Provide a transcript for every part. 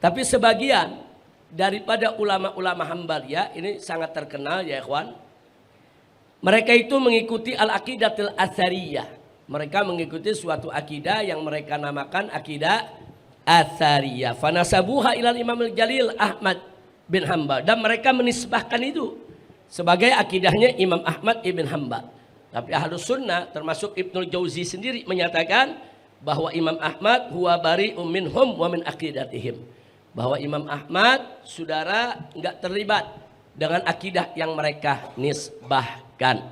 Tapi sebagian daripada ulama-ulama Hambaliyah ini sangat terkenal ya ikhwan. Mereka itu mengikuti al-aqidatul atsariyah. Mereka mengikuti suatu akidah yang mereka namakan akidah atsariyah. Fanasabuha ilal Imamul Jalil Ahmad bin Hambal, dan mereka menisbahkan itu sebagai akidahnya Imam Ahmad ibn Hambal. Tapi Ahlus Sunnah termasuk Ibnul Jauzi sendiri menyatakan bahwa Imam Ahmad huwa bari'um minhum wa min aqidatihim. Bahwa Imam Ahmad saudara enggak terlibat dengan akidah yang mereka nisbahkan.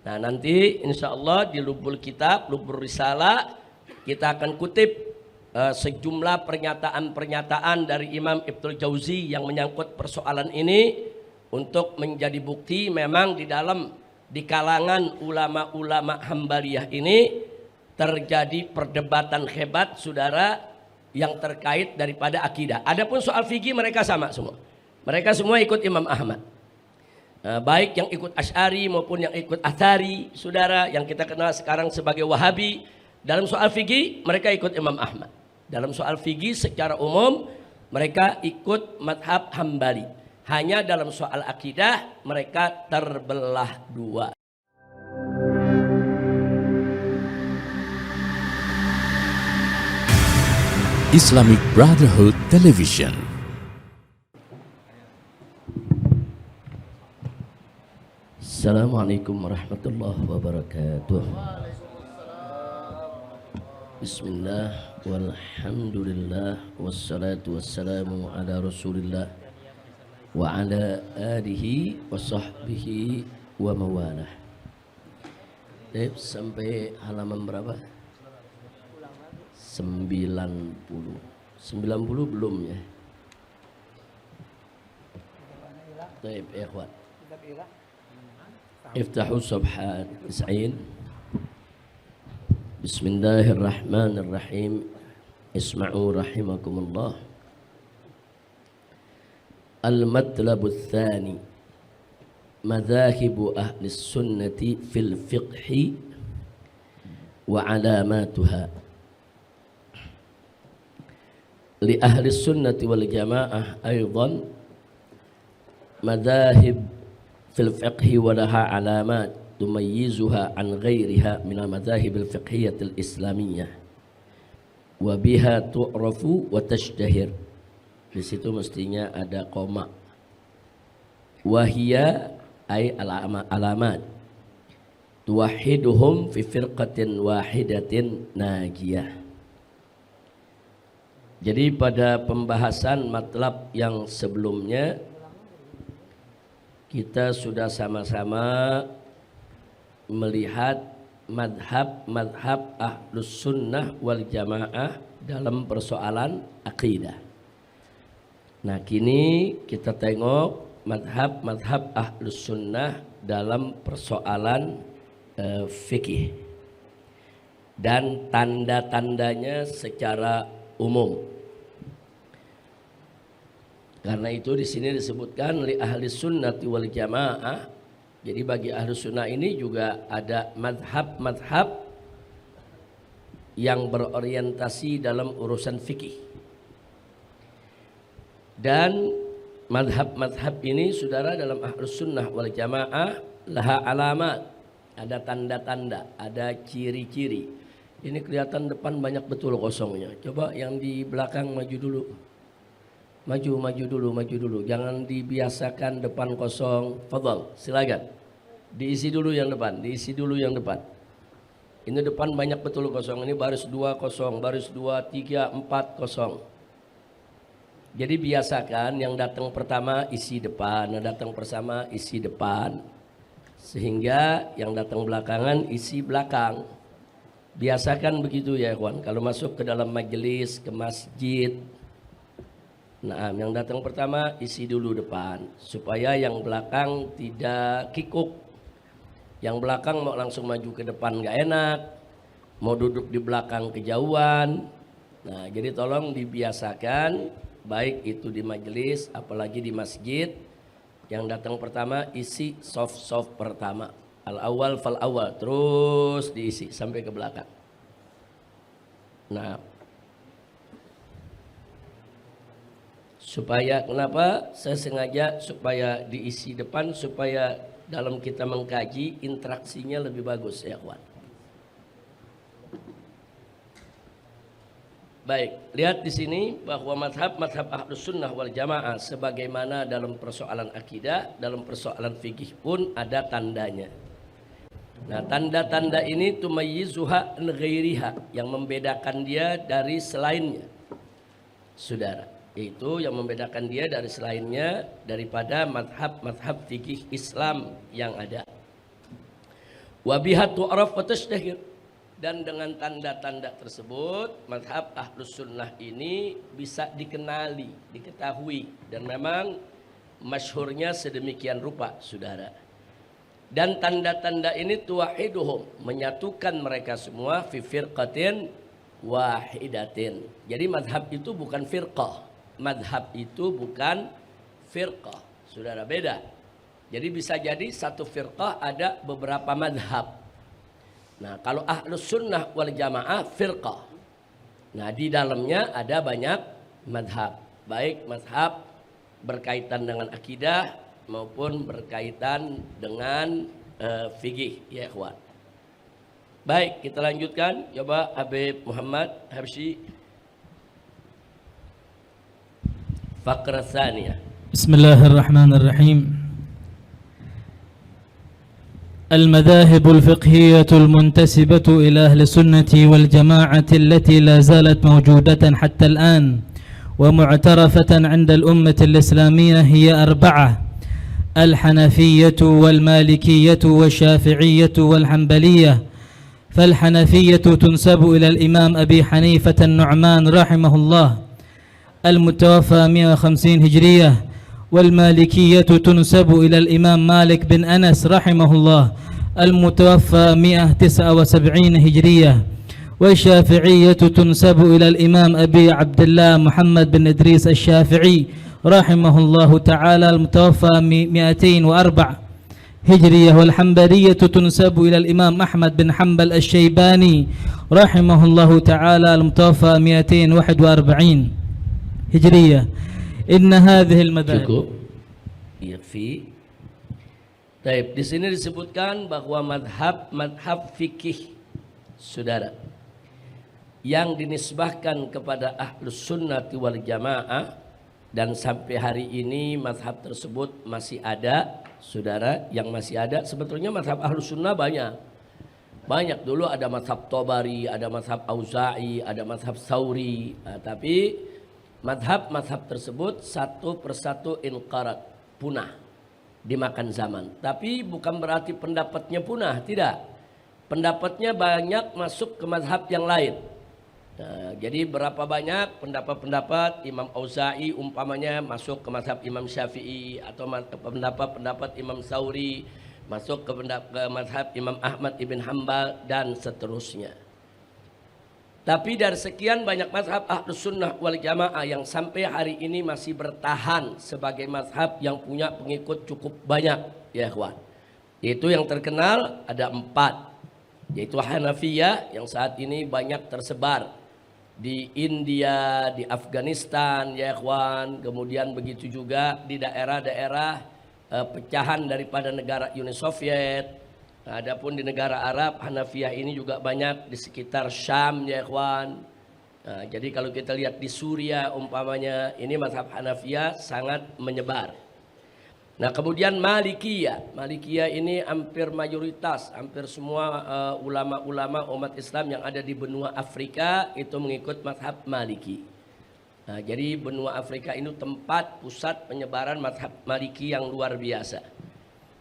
Nah, nanti insya Allah di Lubul Kitab, Lubul Risalah kita akan kutip sejumlah pernyataan-pernyataan dari Imam Ibnul Jauzi yang menyangkut persoalan ini untuk menjadi bukti memang di kalangan ulama-ulama Hambaliyah ini terjadi perdebatan hebat saudara yang terkait daripada akidah. Adapun soal fikih mereka sama semua. Mereka semua ikut Imam Ahmad. Baik yang ikut Asy'ari maupun yang ikut Atsari, saudara yang kita kenal sekarang sebagai Wahabi. Dalam soal fikih mereka ikut Imam Ahmad. Dalam soal fikih secara umum mereka ikut madhab Hambali. Hanya dalam soal akidah mereka terbelah dua. Islamic Brotherhood Television. Assalamualaikum warahmatullahi wabarakatuh. Bismillah walhamdulillah wassalatu wassalamu ala Rasulillah wa ala alihi wa sahbihi wa mawalah. Sampai halaman berapa? 90 belum ya. Baik ikhwan, iftahu sabhat 90. Bismillahirrahmanirrahim. Isma'u rahimakumullah. Al-matlabu tsani madhahibu ahli sunnati fil fiqhi wa alamatuha. Li ahli sunnati wal jamaah aydan madahib fil fiqhi wa laha alamat tumayyizuha an ghairiha min al madahib al fiqhiyyah al islamiyyah wa biha tu'rafu wa tashtahir. Di situ mestinya ada koma. Wahia ay alamat tuwahiduhum fi firqatin wahidatin najiyah. Jadi pada pembahasan matlab yang sebelumnya kita sudah sama-sama melihat madhab Ahlus Sunnah wal Jamaah dalam persoalan akidah. Nah, kini kita tengok madhab Ahlus Sunnah dalam persoalan fikih dan tanda-tandanya secara umum. Karena itu di sini disebutkan li ahli sunnati wal jamaah. Jadi bagi ahli sunnah ini juga ada madhab yang berorientasi dalam urusan fikih. Dan madhab ini saudara dalam ahli sunnah wal jamaah laha alamat. Ada tanda-tanda, ada ciri-ciri. Ini kelihatan depan banyak betul kosongnya. Coba yang di belakang maju dulu. Maju dulu. Jangan dibiasakan depan kosong. Fadhal, silakan. Diisi dulu yang depan. Ini depan banyak betul kosong. Ini baris 2 kosong, baris 2, 3, 4 kosong. Jadi biasakan yang datang pertama isi depan, sehingga yang datang belakangan isi belakang. Biasakan begitu ya kawan. Kalau masuk ke dalam majelis, ke masjid, nah, yang datang pertama isi dulu depan supaya yang belakang tidak kikuk. Yang belakang mau langsung maju ke depan nggak enak, mau duduk di belakang kejauhan. Nah, jadi tolong dibiasakan baik itu di majelis apalagi di masjid. Yang datang pertama isi soft pertama. Al-awwal fal awal, terus diisi sampai ke belakang. Nah, Supaya kenapa? Saya sengaja supaya diisi depan supaya dalam kita mengkaji interaksinya lebih bagus ya kawan. Baik, lihat di sini bahwa madhab Ahlus Sunnah wal Jamaah sebagaimana dalam persoalan akidah, dalam persoalan fikih pun ada tandanya. Nah, tanda-tanda ini tumayyizuha an ghairiha, yang membedakan dia dari selainnya. Saudara, yaitu yang membedakan dia dari selainnya daripada madhab fikih Islam yang ada. Wa biha tu'raf wa tashtahir. Dan dengan tanda-tanda tersebut madhab Ahlus Sunnah ini bisa dikenali, diketahui, dan memang masyhurnya sedemikian rupa, saudara. Dan tanda-tanda ini tuwahiduhum, menyatukan mereka semua fi firqatin wahidatin. Jadi madhab itu bukan firqah, madhab itu bukan firqah, saudara, beda. Jadi bisa jadi satu firqah ada beberapa madhab. Nah, kalau Ahlus Sunnah wal Jamaah firqah. Nah, di dalamnya ada banyak madhab. Baik madhab berkaitan dengan akidah maupun berkaitan dengan fikih, ya ikhwan. Baik, kita lanjutkan. Coba Habib Muhammad Habsyi. Faqrah tsaniyah. Bismillahirrahmanirrahim. المذاهب الفقهية المنتسبة إلى أهل السنة والجماعة التي لا زالت موجودة حتى الآن ومعترفة عند الأمة الإسلامية هي أربعة: الحنفية والمالكية والشافعية والحنبلية. فالحنفية تنسب إلى الإمام أبي حنيفة النعمان رحمه الله المتوفى 150 هجرية، والمالكية تنسب إلى الإمام مالك بن أنس رحمه الله المتوفى 179 هجرية، والشافعية تنسب إلى الإمام أبي عبد الله محمد بن إدريس الشافعي رحمه الله تعالى المتوفى 204 هجرية، والحنبلية تنسب إلى الإمام أحمد بن حنبل الشيباني رحمه الله تعالى المتوفى 241 هجرية. Inna hadhil madhab. Cukup. Yakfi. Baik, di sini disebutkan bahwa madhab fikih, saudara, yang dinisbahkan kepada Ahlus Sunnah wal Jamaah, dan sampai hari ini madhab tersebut masih ada, saudara, yang masih ada. Sebetulnya madhab Ahlus Sunnah banyak dulu, ada madhab Tobari, ada madhab Auza'i, ada madhab Thawri, tapi madhab tersebut satu persatu inqarat, punah, dimakan zaman. Tapi bukan berarti pendapatnya punah, tidak. Pendapatnya banyak masuk ke madhab yang lain. Nah, jadi berapa banyak pendapat-pendapat Imam Auza'i umpamanya masuk ke madhab Imam Syafi'i, atau pendapat-pendapat Imam Thawri masuk ke madhab Imam Ahmad ibn Hanbal, dan seterusnya. Tapi dari sekian banyak mazhab Ahlus Sunnah wal Jamaah yang sampai hari ini masih bertahan sebagai mazhab yang punya pengikut cukup banyak, ya ikhwan. Yaitu yang terkenal ada 4, yaitu Hanafiyah yang saat ini banyak tersebar di India, di Afghanistan, ya ikhwan. Kemudian begitu juga di daerah-daerah pecahan daripada negara Uni Soviet. Nah, adapun di negara Arab, Hanafiyah ini juga banyak di sekitar Syam, ya ikhwan. Nah, jadi kalau kita lihat di Suriah umpamanya, ini mazhab Hanafiyah sangat menyebar. Nah, kemudian Malikiyah ini hampir mayoritas, hampir semua ulama-ulama umat Islam yang ada di benua Afrika itu mengikut mazhab Maliki. Nah, jadi benua Afrika ini tempat pusat penyebaran mazhab Maliki yang luar biasa.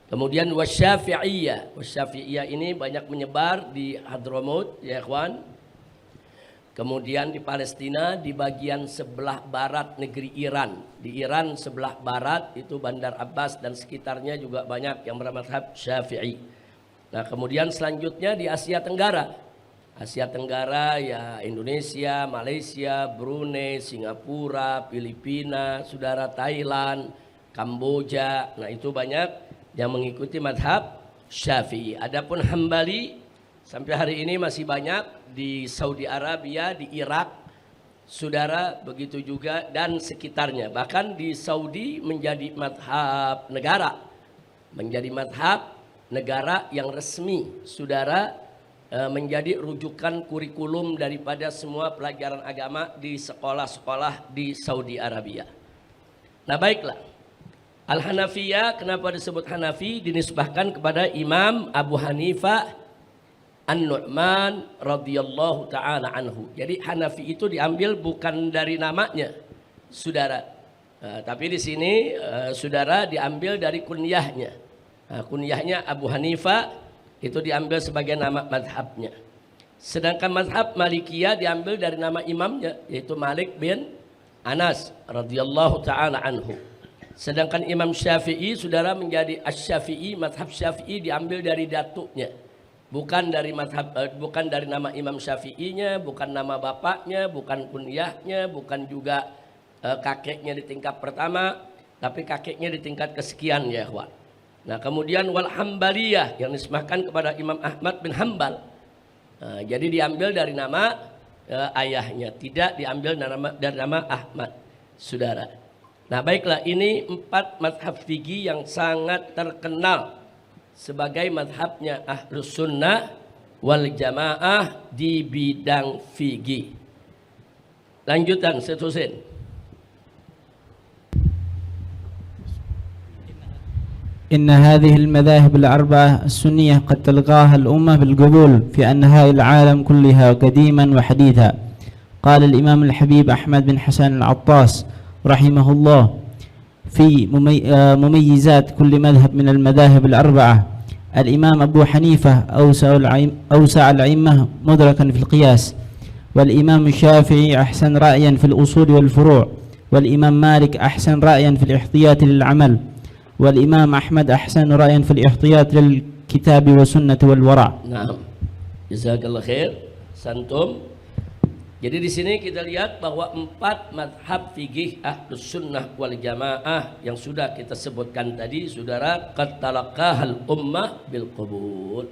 Kemudian Wasyafi'iyah ini banyak menyebar di Hadramaut, ya ikhwan. Kemudian di Palestina, di bagian sebelah barat negeri Iran. Di Iran sebelah barat itu Bandar Abbas dan sekitarnya juga banyak yang bermazhab Syafi'i. Nah, kemudian selanjutnya di Asia Tenggara. Asia Tenggara ya Indonesia, Malaysia, Brunei, Singapura, Filipina, saudara, Thailand, Kamboja. Nah, itu banyak yang mengikuti madhab Syafi'i. Adapun Hambali sampai hari ini masih banyak di Saudi Arabia, di Irak, saudara, begitu juga dan sekitarnya. Bahkan di Saudi menjadi madhab negara, menjadi madhab negara yang resmi, saudara, menjadi rujukan kurikulum daripada semua pelajaran agama di sekolah-sekolah di Saudi Arabia. Nah baiklah, Al-Hanafiyah, kenapa disebut Hanafi? Dinisbahkan kepada Imam Abu Hanifah An-Nu'man radhiyallahu ta'ala anhu. Jadi Hanafi itu diambil bukan dari namanya, saudara. Tapi di sini saudara diambil dari kunyahnya. Kunyahnya Abu Hanifah itu diambil sebagai nama madhabnya. Sedangkan madhab Malikiyah diambil dari nama imamnya, yaitu Malik bin Anas radhiyallahu ta'ala anhu. Sedangkan Imam Syafi'i, saudara, menjadi Asy-Syafi'i, madhab Syafi'i diambil dari datuknya. Bukan dari madhab, bukan dari nama Imam Syafi'inya, bukan nama bapaknya, bukan kunyahnya, bukan juga kakeknya di tingkat pertama, tapi kakeknya di tingkat kesekian, ya ikhwan. Nah kemudian wal Hambaliyah yang disebutkan kepada Imam Ahmad bin Hambal. Jadi diambil dari nama ayahnya, tidak diambil dari nama Ahmad, saudara. Nah baiklah, ini 4 madhab fikih yang sangat terkenal sebagai madhabnya Ahlus Sunnah wal Jamaah di bidang fikih. Lanjutan, seterusnya. إن هذه المذاهب الأربعة السنية قد تلقاها الأمة بالقبول في أنها العالم كلها قديما وحديثا. قال الإمام الحبيب أحمد بن حسن العطاس رحمه الله في مميزات كل مذهب من المذاهب الأربعة: الإمام أبو حنيفة أوسع الأئمة مدركا في القياس، والإمام الشافعي أحسن رأيا في الأصول والفروع، والإمام مالك أحسن رأيا في الاحتياط للعمل، والإمام أحمد أحسن رأيا في الاحتياط للكتاب والسنة والورع. Nah, jazakallah khair, santum. Jadi di sini kita lihat bahwa 4 madhab fikih Ahlus Sunnah wal Jamaah yang sudah kita sebutkan tadi, saudara, qad talaqahal ummah bil qabul.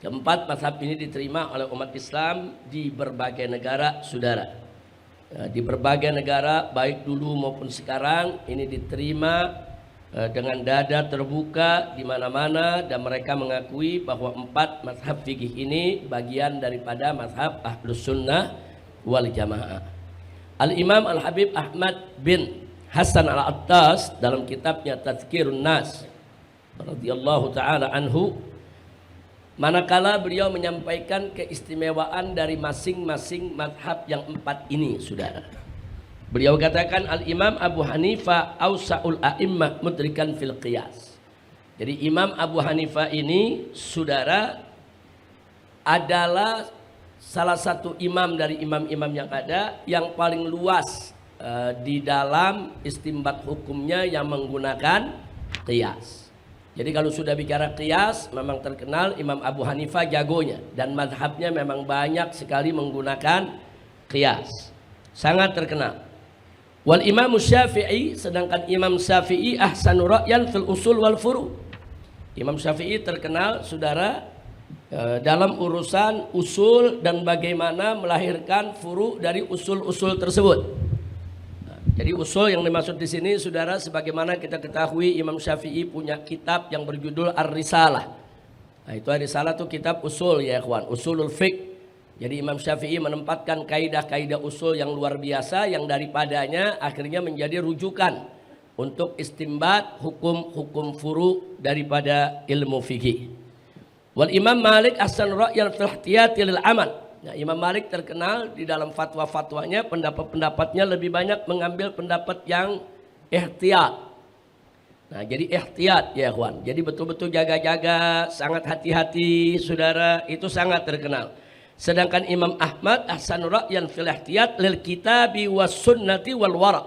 Keempat madhab ini diterima oleh umat Islam di berbagai negara, saudara. Di berbagai negara, baik dulu maupun sekarang, ini diterima dengan dada terbuka di mana-mana, dan mereka mengakui bahwa 4 mazhab fikih ini bagian daripada mazhab Ahlus Sunnah wal Jamaah. Al-Imam Al-Habib Ahmad bin Hasan Al-Attas dalam kitabnya Tadhkirun Nas radhiyallahu taala anhu, manakala beliau menyampaikan keistimewaan dari masing-masing mazhab yang 4 ini, saudara. Beliau katakan Al-Imam Abu Hanifah awsa'ul a'immah mudrikan fil qiyas. Jadi Imam Abu Hanifah ini, saudara, adalah salah satu imam dari imam-imam yang ada yang paling luas di dalam istimbat hukumnya yang menggunakan qiyas. Jadi kalau sudah bicara qiyas, memang terkenal Imam Abu Hanifah jagonya, dan madhabnya memang banyak sekali menggunakan qiyas, sangat terkenal. Wal Imam Syafi'i, sedangkan Imam Syafi'i ahsanu ra'yan fil usul wal furu'. Imam Syafi'i terkenal, saudara, dalam urusan usul dan bagaimana melahirkan furu dari usul-usul tersebut. Jadi usul yang dimaksud di sini, saudara, sebagaimana kita ketahui Imam Syafi'i punya kitab yang berjudul Ar-Risalah. Nah, itu Ar-Risalah itu kitab usul, ya ikhwan, usulul fiqh. Jadi Imam Syafi'i menempatkan kaidah-kaidah usul yang luar biasa, yang daripadanya akhirnya menjadi rujukan untuk istimbat hukum-hukum furu daripada ilmu fikih. Wal Imam Malik ahsan ra'yan fil ihtiyati lil amal. Nah, Imam Malik terkenal di dalam fatwa-fatwanya, pendapat-pendapatnya lebih banyak mengambil pendapat yang ihtiyat. Nah, jadi ihtiyat, ya ikhwan. Jadi betul-betul jaga-jaga, sangat hati-hati, saudara, itu sangat terkenal. Sedangkan Imam Ahmad ahsan ra'yan fil ihtiyat lil kitabi was sunnati wal wara'.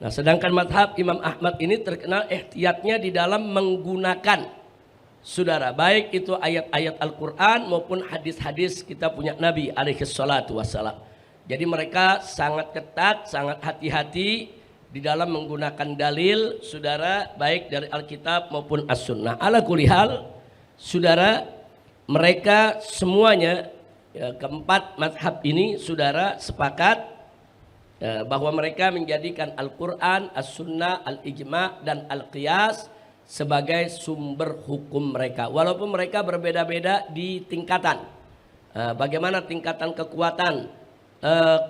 Nah, sedangkan madhab Imam Ahmad ini terkenal ihtiyatnya di dalam menggunakan, saudara, baik itu ayat-ayat Al-Quran maupun hadis-hadis kita punya Nabi alaihi salatu wassalam. Jadi mereka sangat ketat, sangat hati-hati di dalam menggunakan dalil, saudara, baik dari Alkitab maupun As-Sunnah. Ala kulli hal, saudara, mereka semuanya Ya, keempat mazhab ini saudara sepakat bahwa mereka menjadikan Al-Quran, As-Sunnah, Al-Ijma' dan Al-Qiyas sebagai sumber hukum mereka. Walaupun mereka berbeda-beda di tingkatan. Bagaimana tingkatan kekuatan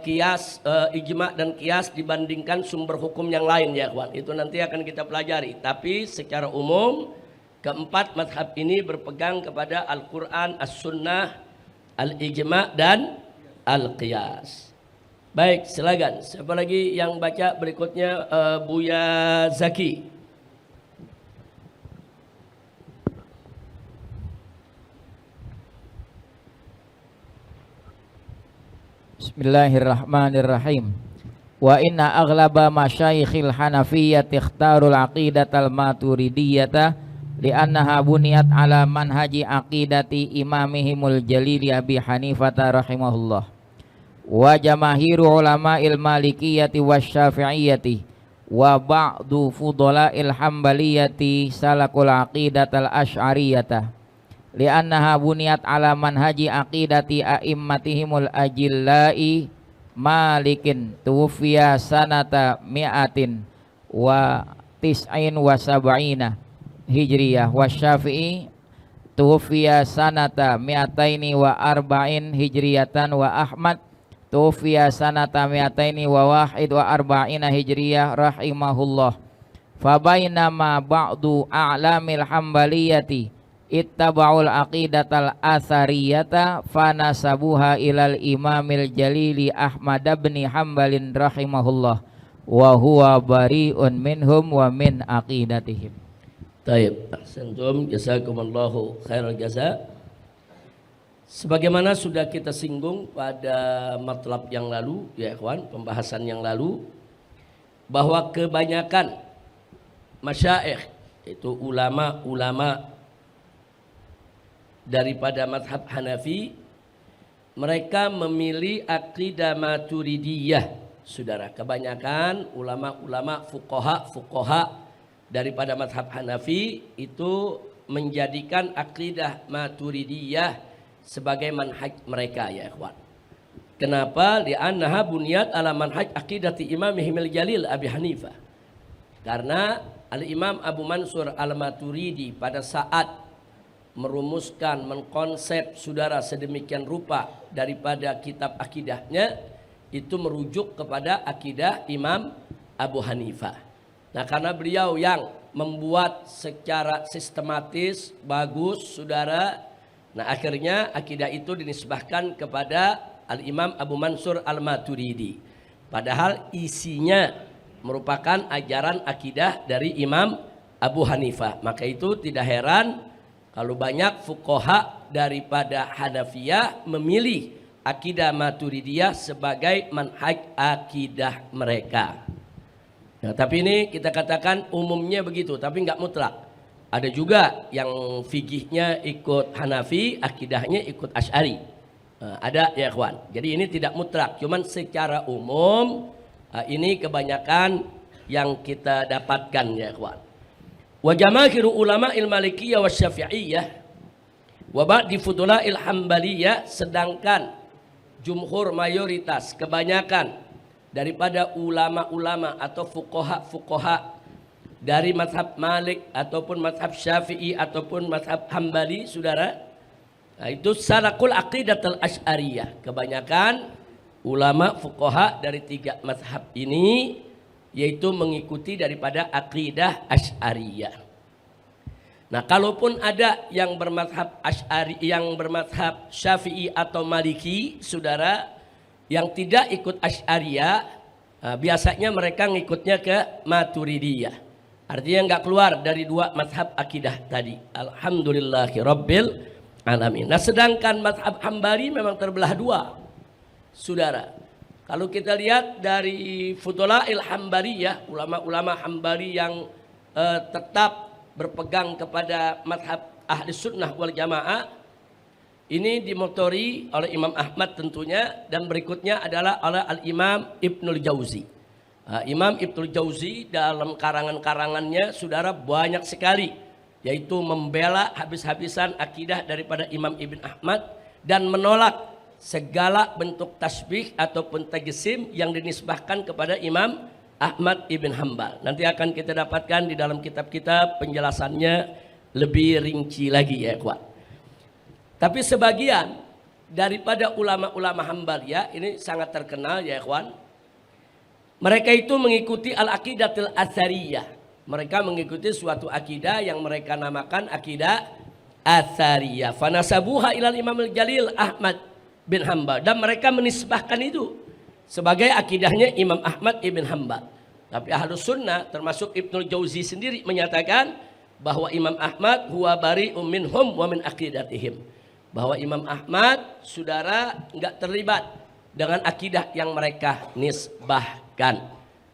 qiyas, ijma' dan qiyas dibandingkan sumber hukum yang lain ya kawan. Itu nanti akan kita pelajari. Tapi secara umum keempat mazhab ini berpegang kepada Al-Quran, As-Sunnah, Al-Ijma' dan Al-Qiyas. Baik, silakan. Siapa lagi yang baca berikutnya? Buya Zaki. Bismillahirrahmanirrahim. Wa inna aghlaba masyayikhil hanafiyyati ikhtarul aqidatal maturidiyyata li'annaha buniyat ala manhaji aqidati imamihimul jalili Abi Hanifata rahimahullah wa jamahiru ulama'il malikiyyati wasyafi'iyyati wa ba'du fudola'il hambaliyyati salakul aqidatal asy'ariyyata li'annaha buniyat ala manhaji aqidati a'immatihimul ajillai malikin tuwfiya sanata mi'atin wa tis'in wa sab'ina hijriyah wa syafi'i tuwfiya sanata mi'ataini wa arba'in hijriyatan wa Ahmad tuwfiya sanata mi'ataini wa wahid wa arba'ina hijriyah rahimahullah. Fabainama ba'du a'lamil hambaliyati ittaba'ul aqidatal athariyata fanasabuha ilal imamil jalili Ahmad bin Hambalin rahimahullah wa huwa bari'un minhum wa min aqidatihim. Taib, ahsantum, jazakumullahu khairal jaza. Sebagaimana sudah kita singgung pada matlab yang lalu, ya ikhwan, pembahasan yang lalu, bahwa kebanyakan masyaikh, itu ulama-ulama daripada mazhab Hanafi, mereka memilih akidah Maturidiyah, saudara. Kebanyakan ulama-ulama fuqaha daripada mazhab Hanafi itu menjadikan akidah Maturidiyah sebagai manhaj mereka ya ikhwan. Kenapa? Li'annaha buniyat ala manhaj aqidati imamihimil jalil Abi Hanifah. Karena Al-Imam Abu Mansur Al-Maturidi pada saat merumuskan, mengkonsep saudara sedemikian rupa daripada kitab akidahnya, itu merujuk kepada akidah Imam Abu Hanifah. Nah, karena beliau yang membuat secara sistematis, bagus, saudara. Nah, akhirnya akidah itu dinisbahkan kepada Al-Imam Abu Mansur Al-Maturidi. Padahal isinya merupakan ajaran akidah dari Imam Abu Hanifah. Maka itu tidak heran kalau banyak fuqaha daripada Hanafiyah memilih akidah Maturidiyah sebagai manhaj akidah mereka. Nah, tapi ini kita katakan umumnya begitu, tapi nggak mutlak. Ada juga yang fikihnya ikut Hanafi, akidahnya ikut Asy'ari. Nah, ada ya ikhwan. Jadi ini tidak mutlak, cuman secara umum ini kebanyakan yang kita dapatkan ya ikhwan. Wa jamaahiru ulama'il Malikiyah wasyafi'iyah wa ba'di fudula'il Hambaliyah, sedangkan jumhur mayoritas kebanyakan daripada ulama-ulama atau fuqaha dari mazhab Malik ataupun mazhab Syafi'i ataupun mazhab Hambali, saudara, nah, itu salakul aqidatul asy'ariyah. Kebanyakan ulama fuqaha dari tiga mazhab ini yaitu mengikuti daripada akidah asy'ariyah. Nah, kalaupun ada yang bermazhab Asy'ari, yang bermazhab Syafi'i atau Maliki, saudara, yang tidak ikut Asy'ariyah, biasanya mereka ngikutnya ke Maturidiyah. Artinya nggak keluar dari dua mazhab akidah tadi. Alhamdulillahi Rabbil Alamin. Nah, sedangkan mazhab Hambali memang terbelah dua, saudara. Kalau kita lihat dari Fudola'il Hambaliyah, ulama-ulama Hambali yang tetap berpegang kepada mazhab Ahli Sunnah wal Jamaah, ini dimotori oleh Imam Ahmad tentunya, dan berikutnya adalah oleh Al-Imam Ibnul Jauzi. Imam Ibnul Jauzi dalam karangan-karangannya, saudara, banyak sekali, yaitu membela habis-habisan akidah daripada Imam Ibn Ahmad dan menolak segala bentuk tasbih ataupun tajsim yang dinisbahkan kepada Imam Ahmad ibn Hanbal. Nanti akan kita dapatkan di dalam kitab-kitab penjelasannya lebih rinci lagi ya ikhwan. Tapi sebagian daripada ulama-ulama Hanbaliyah ini sangat terkenal ya ikhwan. Mereka itu mengikuti al-aqidatul atsariyah. Mereka mengikuti suatu akidah yang mereka namakan akidah atsariyah. Fanasabuha ilal Imam al-Jalil Ahmad bin Hanbal, dan mereka menisbahkan itu sebagai akidahnya Imam Ahmad ibn Hanbal. Tapi Ahlus Sunnah termasuk Ibnul Jauzi sendiri menyatakan bahwa Imam Ahmad huwa bari'um minhum wa min aqidatihim. Bahwa Imam Ahmad saudara enggak terlibat dengan akidah yang mereka nisbahkan.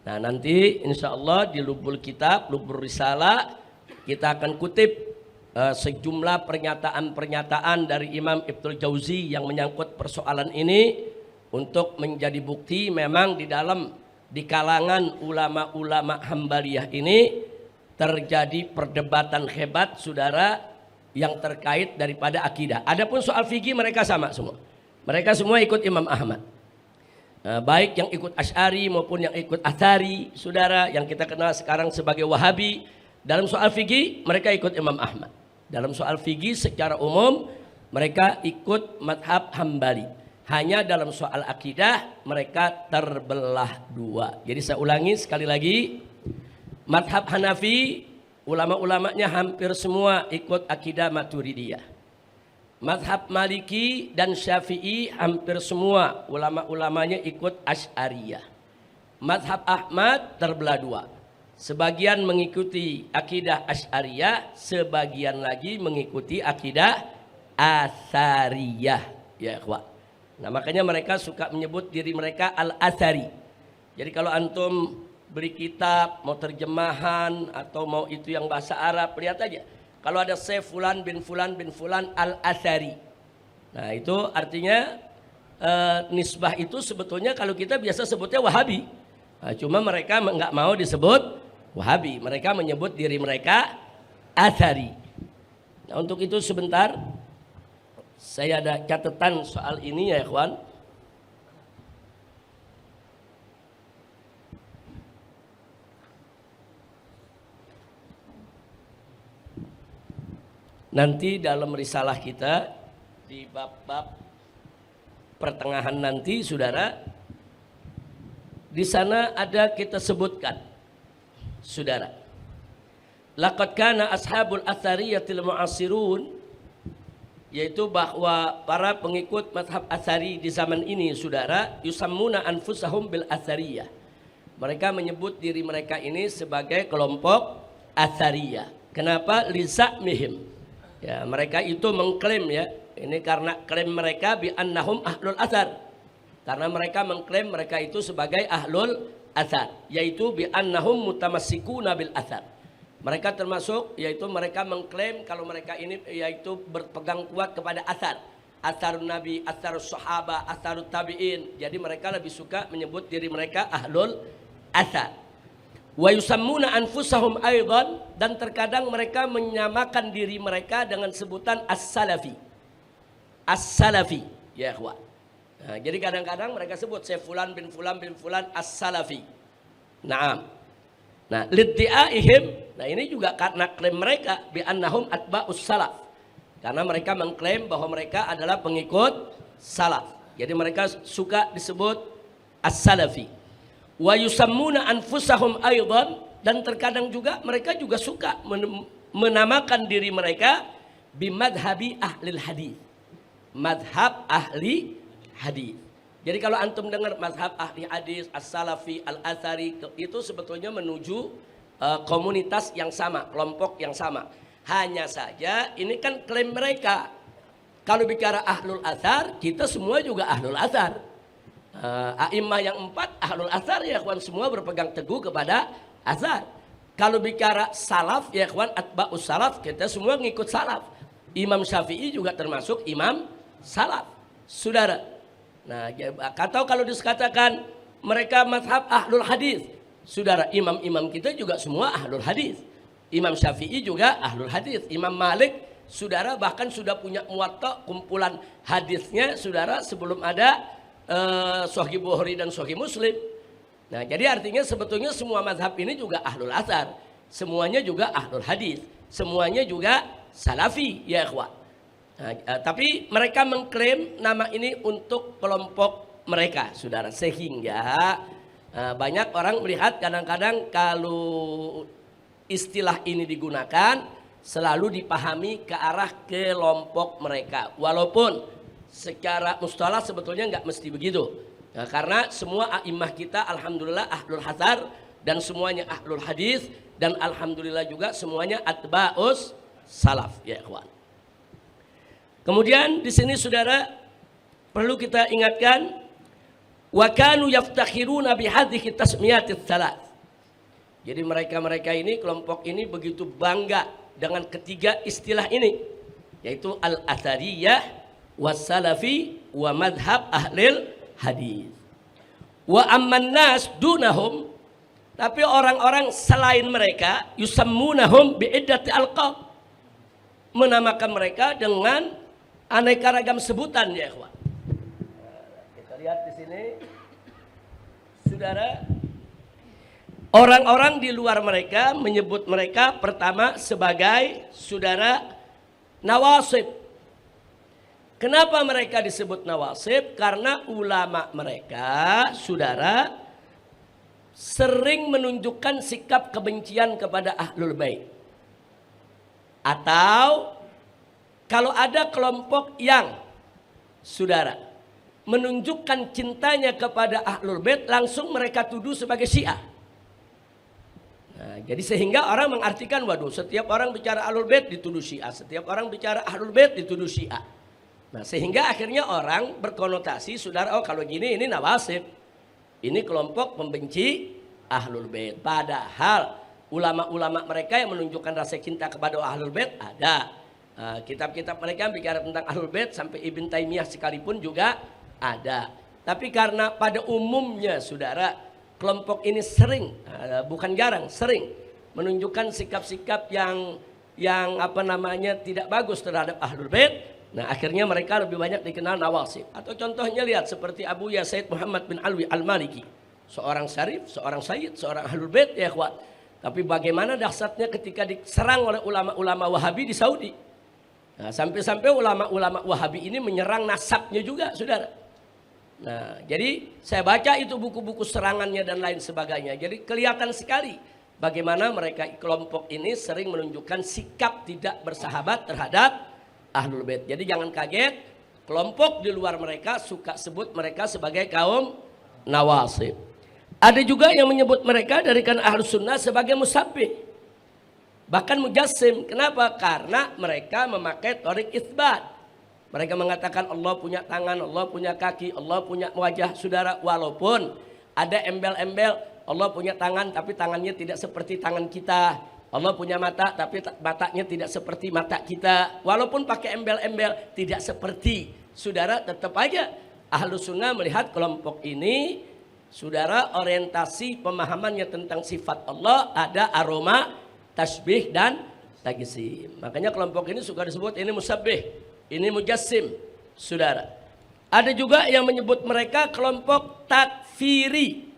Nah, nanti insya Allah di Lubul Kitab, Lubul Risalah kita akan kutip sejumlah pernyataan-pernyataan dari Imam Ibnul Jauzi yang menyangkut persoalan ini untuk menjadi bukti memang di kalangan ulama-ulama Hanbaliyah ini terjadi perdebatan hebat saudara yang terkait daripada akidah. Adapun soal fikih mereka sama semua. Mereka semua ikut Imam Ahmad. Baik yang ikut Asy'ari maupun yang ikut Atsari, saudara yang kita kenal sekarang sebagai Wahabi. Dalam soal fikih mereka ikut Imam Ahmad. Dalam soal fikih secara umum mereka ikut madhab Hambali. Hanya dalam soal akidah mereka terbelah dua. Jadi saya ulangi sekali lagi, madhab Hanafi ulama-ulamanya hampir semua ikut akidah Maturidiyah. Madhab Maliki dan Syafi'i hampir semua ulama-ulamanya ikut Asy'ariyah. Madhab Ahmad terbelah dua. Sebagian mengikuti akidah Asy'ariyah, sebagian lagi mengikuti akidah Atsariyah. Ya ikhwan. Nah, makanya mereka suka menyebut diri mereka Al-Atsari. Jadi kalau antum beli kitab, mau terjemahan atau mau itu yang bahasa Arab, lihat aja. Kalau ada Syekh Fulan bin Fulan bin Fulan Al-Atsari. Nah, itu artinya nisbah itu sebetulnya kalau kita biasa sebutnya Wahabi. Nah, cuma mereka nggak mau disebut Wahabi. Mereka menyebut diri mereka Atsari. Nah, untuk itu sebentar saya ada catatan soal ini ya ikhwan. Nanti dalam risalah kita di bab-bab pertengahan nanti saudara, di sana ada kita sebutkan saudara, laqad kana ashabul atsariyatil mu'asirun, yaitu bahwa para pengikut mazhab Atsari di zaman ini saudara, yusammuna anfusahum bil Atsariyah. Mereka menyebut diri mereka ini sebagai kelompok Atsariyah. Kenapa? Lizamihim. Ya, mereka itu mengklaim ya, ini karena klaim mereka bi annahum ahlul atsar. Karena mereka mengklaim mereka itu sebagai ahlul atsar, yaitu bi annahum mutamassikuna bil atsar. Mereka termasuk yaitu mereka mengklaim kalau mereka ini yaitu berpegang kuat kepada atsar. Atsarun Nabi, atsarus Sahabah, atsarut Tabi'in. Jadi mereka lebih suka menyebut diri mereka ahlul atsar. Wa yusammuna anfusahum aidan, dan terkadang mereka menyamakan diri mereka dengan sebutan as-salafi. As-salafi, ya ikhwan. Nah, jadi kadang-kadang mereka sebut Syekh Fulan bin Fulan bin Fulan as-salafi. Naam. Nah, liddi'aihim, nah ini juga karena klaim mereka bi annahum atba'us salaf. Karena mereka mengklaim bahwa mereka adalah pengikut salaf. Jadi mereka suka disebut as-salafi. Wa yusammuna anfusahum aidan, dan terkadang juga mereka juga suka menamakan diri mereka bi madhabi ahlil hadis. Madhab ahli hadis. Jadi kalau antum dengar mazhab ahli hadis, as-salafi, al-atsari, itu sebetulnya menuju komunitas yang sama, kelompok yang sama. Hanya saja ini kan klaim mereka. Kalau bicara ahlul atsar, kita semua juga ahlul atsar. A'immah yang 4 ahlul atsar ya kawan, semua berpegang teguh kepada atsar. Kalau bicara salaf ya kawan, atba'us salaf, kita semua ngikut salaf. Imam Syafi'i juga termasuk imam salaf. Saudara. Nah, atau kalau dikatakan mereka mazhab ahlul hadis, saudara, imam-imam kita juga semua ahlul hadis. Imam Syafi'i juga ahlul hadis, Imam Malik saudara bahkan sudah punya Muwatta, kumpulan hadisnya saudara sebelum ada Sahih Bukhari dan Sahih Muslim. Nah, jadi artinya sebetulnya semua mazhab ini juga ahlul athar, semuanya juga ahlul hadis, semuanya juga salafi ya ikhwan. Nah, tapi mereka mengklaim nama ini untuk kelompok mereka, saudara, sehingga banyak orang melihat kadang-kadang kalau istilah ini digunakan selalu dipahami ke arah kelompok mereka, walaupun secara mustalah sebetulnya nggak mesti begitu. Nah, karena semua a'immah kita alhamdulillah ahlul hadar dan semuanya ahlul hadis, dan alhamdulillah juga semuanya atba'us salaf ya ikhwan. Kemudian di sini saudara perlu kita ingatkan, wa kanu yaftakhiruna bihadhihi tasmiyatis salat. Jadi mereka-mereka ini, kelompok ini begitu bangga dengan ketiga istilah ini, yaitu al-athariyah, was-salafi, wa madhab ahlil hadis. Wa amman nas dunahum, tapi orang-orang selain mereka yusammunahum bi'iddati alqab, menamakan mereka dengan aneka ragam sebutan ya ikhwan. Kita lihat di sini saudara, orang-orang di luar mereka menyebut mereka pertama sebagai saudara nawasib. Kenapa mereka disebut nawasib? Karena ulama mereka saudara sering menunjukkan sikap kebencian kepada ahlul bait. Atau kalau ada kelompok yang saudara menunjukkan cintanya kepada ahlul bait, langsung mereka tuduh sebagai Syiah. Nah, jadi sehingga orang mengartikan, waduh, setiap orang bicara ahlul bait dituduh Syiah, setiap orang bicara ahlul bait dituduh Syiah. Nah, sehingga akhirnya orang berkonotasi saudara, oh kalau gini ini nawasib, ini kelompok pembenci ahlul bait. Padahal ulama-ulama mereka yang menunjukkan rasa cinta kepada ahlul bait ada. Kitab-kitab mereka bicara tentang ahlul bait sampai Ibn Taimiyah sekalipun juga ada. Tapi karena pada umumnya saudara kelompok ini sering, bukan jarang, sering menunjukkan sikap-sikap yang apa namanya tidak bagus terhadap ahlul bait. Nah, akhirnya mereka lebih banyak dikenal nawasib. Atau contohnya lihat seperti Abu Ya Said Muhammad bin Alwi Al-Maliki, seorang syarif, seorang sayyid, seorang ahlul bait ya ikhwan. Tapi bagaimana dahsyatnya ketika diserang oleh ulama-ulama Wahabi di Saudi. Nah, sampai-sampai ulama-ulama Wahabi ini menyerang nasabnya juga, saudara. Nah, jadi saya baca itu buku-buku serangannya dan lain sebagainya. Jadi kelihatan sekali bagaimana mereka kelompok ini sering menunjukkan sikap tidak bersahabat terhadap ahlul bait. Jadi jangan kaget, kelompok di luar mereka suka sebut mereka sebagai kaum nawasib. Ada juga yang menyebut mereka dari kan ahlus sunnah sebagai musabbih, bahkan mujassim. Kenapa? Karena mereka memakai torik itsbat. Mereka mengatakan Allah punya tangan, Allah punya kaki, Allah punya wajah, saudara. Walaupun ada embel-embel Allah punya tangan tapi tangannya tidak seperti tangan kita. Allah punya mata tapi matanya tidak seperti mata kita. Walaupun pakai embel-embel tidak seperti, saudara, tetap aja ahlus sunnah melihat kelompok ini, saudara, orientasi pemahamannya tentang sifat Allah ada aroma tasbih dan tajsim. Makanya kelompok ini suka disebut ini musabbih, ini mujassim, saudara. Ada juga yang menyebut mereka kelompok takfiri.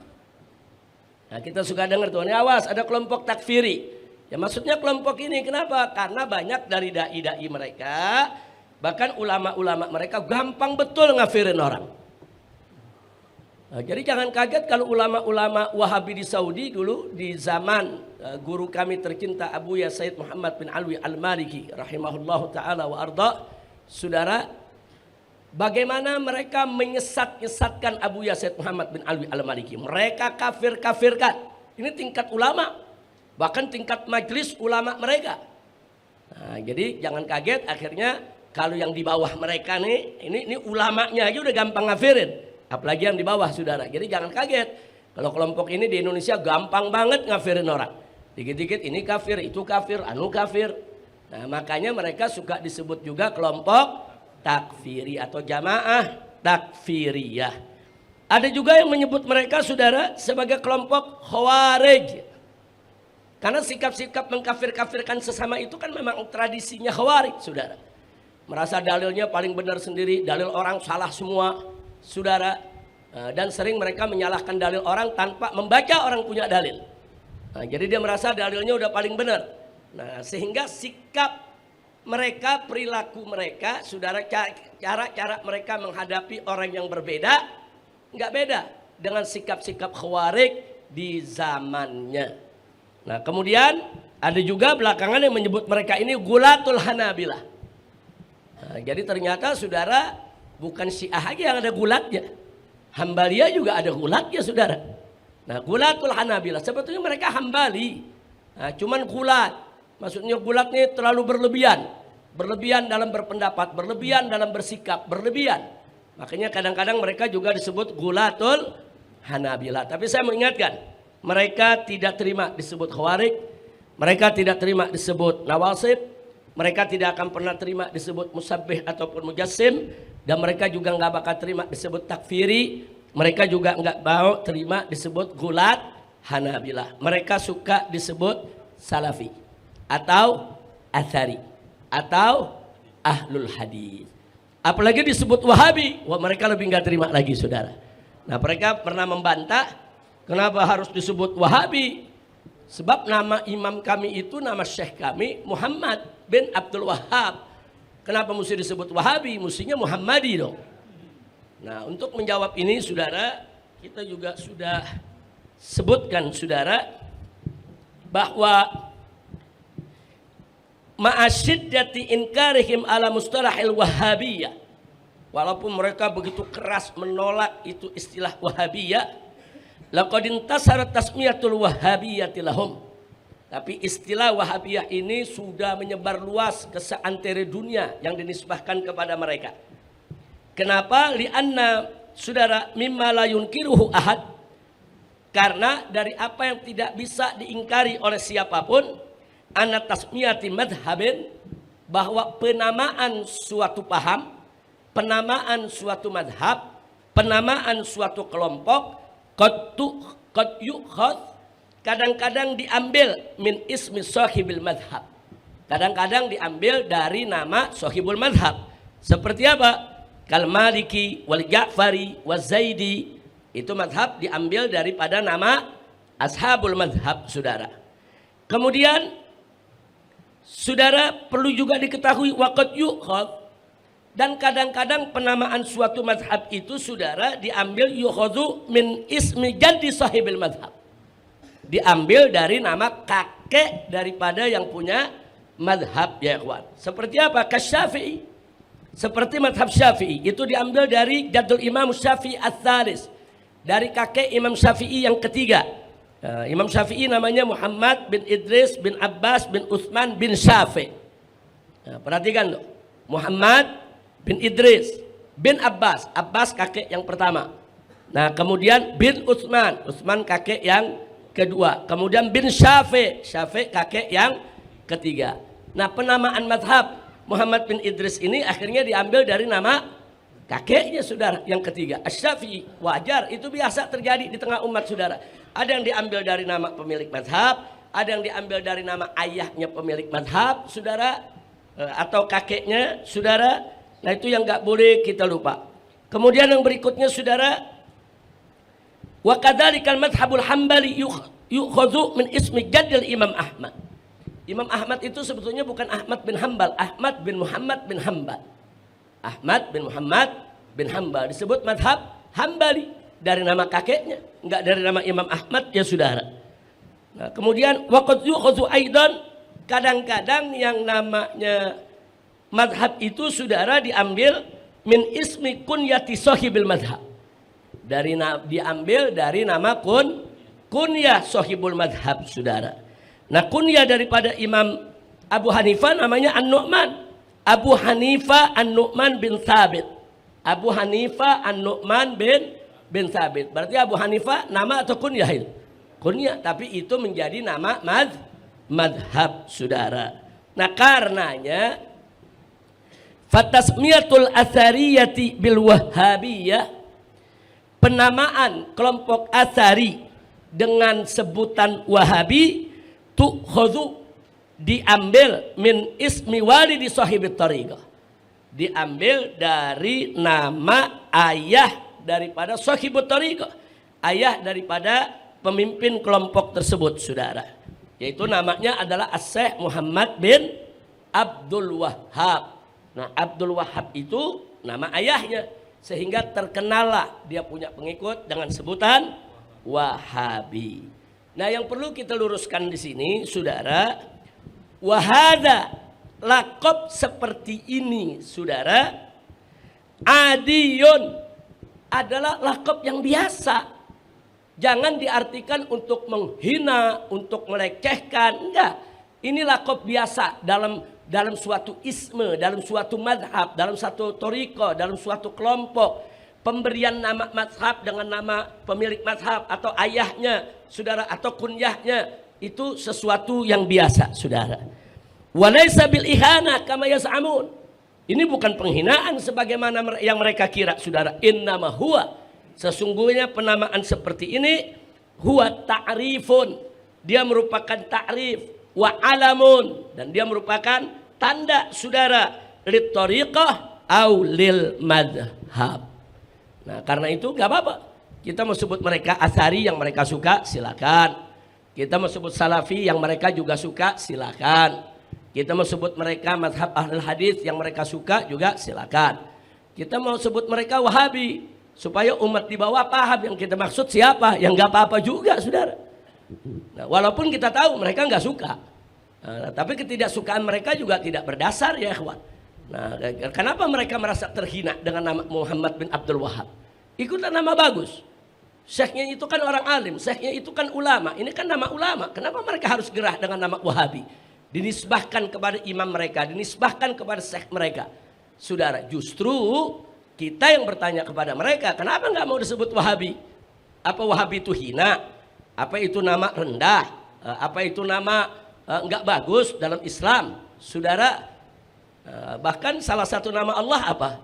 Nah, kita suka dengar tuh, ini awas ada kelompok takfiri. Ya maksudnya kelompok ini kenapa? Karena banyak dari dai-dai mereka, bahkan ulama-ulama mereka gampang betul ngafirin orang. Nah, jadi jangan kaget kalau ulama-ulama Wahabi di Saudi dulu di zaman guru kami tercinta Abu Ya Said Muhammad bin Alwi Al-Maliki rahimahullahu ta'ala wa arda, saudara, bagaimana mereka menyesat-nyesatkan Abu Ya Said Muhammad bin Alwi Al-Maliki. Mereka kafir-kafirkan. Ini tingkat ulama, bahkan tingkat majelis ulama mereka. Nah, jadi jangan kaget akhirnya kalau yang di bawah mereka nih, ini ulamanya aja udah gampang ngafirin, apalagi yang di bawah, saudara. Jadi jangan kaget kalau kelompok ini di Indonesia gampang banget ngafirin orang. Dikit-dikit ini kafir, itu kafir, anu kafir. Nah, makanya mereka suka disebut juga kelompok takfiri atau jamaah takfiriyah. Ada juga yang menyebut mereka, saudara, sebagai kelompok khawarij. Karena sikap-sikap mengkafir-kafirkan sesama itu kan memang tradisinya Khawarij, saudara. Merasa dalilnya paling benar sendiri, dalil orang salah semua, saudara. Dan sering mereka menyalahkan dalil orang tanpa membaca orang punya dalil. Jadi dia merasa dalilnya udah paling benar. Nah, sehingga sikap mereka, perilaku mereka, saudara, cara mereka menghadapi orang yang berbeda, nggak beda dengan sikap-sikap Khawarij di zamannya. Nah, kemudian ada juga belakangan yang menyebut mereka ini Gulatul Hanabilah. Nah, jadi ternyata saudara bukan Syiah aja yang ada gulatnya. Hambaliyah juga ada gulatnya, saudara. Nah, Gulatul Hanabilah sebetulnya mereka Hambali. Nah, cuman gulat. Maksudnya gulatnya terlalu berlebihan. Berlebihan dalam berpendapat, berlebihan dalam bersikap, berlebihan. Makanya kadang-kadang mereka juga disebut Gulatul Hanabilah. Tapi saya mengingatkan, mereka tidak terima disebut Khawarij, mereka tidak terima disebut Nawasib, mereka tidak akan pernah terima disebut Musabbih ataupun Mujassim, dan mereka juga nggak bakal terima disebut Takfiri, mereka juga nggak mau terima disebut Gulat Hanabilah. Mereka suka disebut Salafi atau Athari atau Ahlul Hadis. Apalagi disebut Wahabi, wah mereka lebih nggak terima lagi, saudara. Nah, mereka pernah membantah, kenapa harus disebut Wahabi? Sebab nama imam kami itu, nama syekh kami Muhammad bin Abdul Wahhab. Kenapa mesti disebut Wahabi? Mestinya Muhammadi dong. Nah, untuk menjawab ini, saudara, kita juga sudah sebutkan, saudara, bahwa ma'asyiddati inkarihim ala mustalahil Wahabiyah, walaupun mereka begitu keras menolak itu istilah Wahabiyah, laqad intasarat tasmiyatul Wahabiyyati lahum, tapi istilah Wahabiyah ini sudah menyebar luas ke seantero dunia yang dinisbahkan kepada mereka. Kenapa? Lianna, saudara, mimma la yunkiruhu ahad, karena dari apa yang tidak bisa diingkari oleh siapapun, anna tasmiyati madhabin, bahwa penamaan suatu paham, penamaan suatu madhab, penamaan suatu kelompok, qad yukhadz, kadang-kadang diambil min ismi sahibil madhab, kadang-kadang diambil dari nama sahibul madhab. Seperti apa? Kal Maliki wal Ja'fari wal Zaidi, itu madhab diambil daripada nama ashabul madhab, saudara. Kemudian saudara perlu juga diketahui waqad yukhadz, dan kadang-kadang penamaan suatu madhab itu, saudara, diambil yukhadzu min ismi jaddi sahibil madhab, diambil dari nama kakek daripada yang punya madhab, ya ikhwan. Seperti apa? Kasyafi'i, seperti madhab Syafi'i itu diambil dari jaddul Imam Syafi'i ats-tsalis, dari kakek Imam Syafi'i yang ketiga. Imam Syafi'i namanya Muhammad bin Idris bin Abbas bin Utsman bin Syafi'. Perhatikan loh, Muhammad bin Idris bin Abbas, Abbas kakek yang pertama. Nah, kemudian bin Utsman, Utsman kakek yang kedua. Kemudian bin Syafi', Syafi' kakek yang ketiga. Nah, penamaan madhab Muhammad bin Idris ini akhirnya diambil dari nama kakeknya, saudara, yang ketiga, Asy-Syafi'i. Wajar, itu biasa terjadi di tengah umat, saudara. Ada yang diambil dari nama pemilik madhab, ada yang diambil dari nama ayahnya pemilik madhab, saudara, atau kakeknya, saudara. Nah, itu yang nggak boleh kita lupa. Kemudian yang berikutnya, saudara, wa kadzalikal madhabul hambali yukhadzu min ismi jaddil Imam Ahmad. Imam Ahmad itu sebetulnya bukan Ahmad bin Hambal, Ahmad bin Muhammad bin Hambal. Ahmad bin Muhammad bin Hambal disebut madhab Hambali dari nama kakeknya, enggak dari nama Imam Ahmad, ya saudara. Nah, kemudian waqad yukhadzu aidan, kadang-kadang yang namanya madhab itu, saudara, diambil min ismi kunyati sahibil madhab, diambil dari nama kunyah sahibul madhab, saudara. Nah, kunyah daripada Imam Abu Hanifah namanya An-Nu'man, Abu Hanifah An-Nu'man bin Thabit, Abu Hanifah An-Nu'man bin Thabit. Berarti Abu Hanifah nama atau kunyah itu? Kunyah, tapi itu menjadi nama madhab, saudara. Nah, karenanya fatasmiyatul athariyati bil Wahabiyah, penamaan kelompok Atsari dengan sebutan Wahabi, tu'khadhu, diambil min ismi walidi sahibit tariqah, diambil dari nama ayah daripada sahibut tariqah, ayah daripada pemimpin kelompok tersebut, saudara. Yaitu namanya adalah As-Syekh Muhammad bin Abdul Wahhab. Nah, Abdul Wahhab itu nama ayahnya, sehingga terkenallah dia punya pengikut dengan sebutan Wahabi. Nah, yang perlu kita luruskan di sini, saudara, wahada, laqab seperti ini, saudara, adiyun, adalah laqab yang biasa. Jangan diartikan untuk menghina, untuk melecehkan, enggak. Ini laqab biasa dalam suatu isme, dalam suatu madhab, dalam satu toriko, dalam suatu kelompok. Pemberian nama madhab dengan nama pemilik madhab atau ayahnya, saudara, atau kunyahnya, itu sesuatu yang biasa, saudara. Walaysa bil ihana kama yaz'amun. Ini bukan penghinaan sebagaimana yang mereka kira, saudara. Innama huwa, sesungguhnya penamaan seperti ini, huwa ta'rifun, dia merupakan ta'rif, wa alamun, dan dia merupakan tanda, saudara, lit tariqah au lil madhab. Nah, karena itu gak apa-apa kita mau sebut mereka Atsari yang mereka suka, silakan. Kita mau sebut Salafi yang mereka juga suka, silakan. Kita mau sebut mereka mazhab ahlul hadis yang mereka suka juga, silakan. Kita mau sebut mereka Wahabi supaya umat di bawah paham yang kita maksud siapa, yang gak apa-apa juga, saudara. Nah, walaupun kita tahu mereka gak suka, nah, tapi ketidaksukaan mereka juga tidak berdasar, ya ikhwan. Nah, kenapa mereka merasa terhina dengan nama Muhammad bin Abdul Wahhab? Ikutan nama bagus. Syekhnya itu kan orang alim, syekhnya itu kan ulama. Ini kan nama ulama. Kenapa mereka harus gerah dengan nama Wahabi? Dinisbahkan kepada imam mereka, dinisbahkan kepada syekh mereka. Saudara, justru kita yang bertanya kepada mereka, kenapa nggak mau disebut Wahabi? Apa Wahabi itu hina? Apa itu nama rendah? Apa itu nama nggak bagus dalam Islam? Saudara, bahkan salah satu nama Allah apa?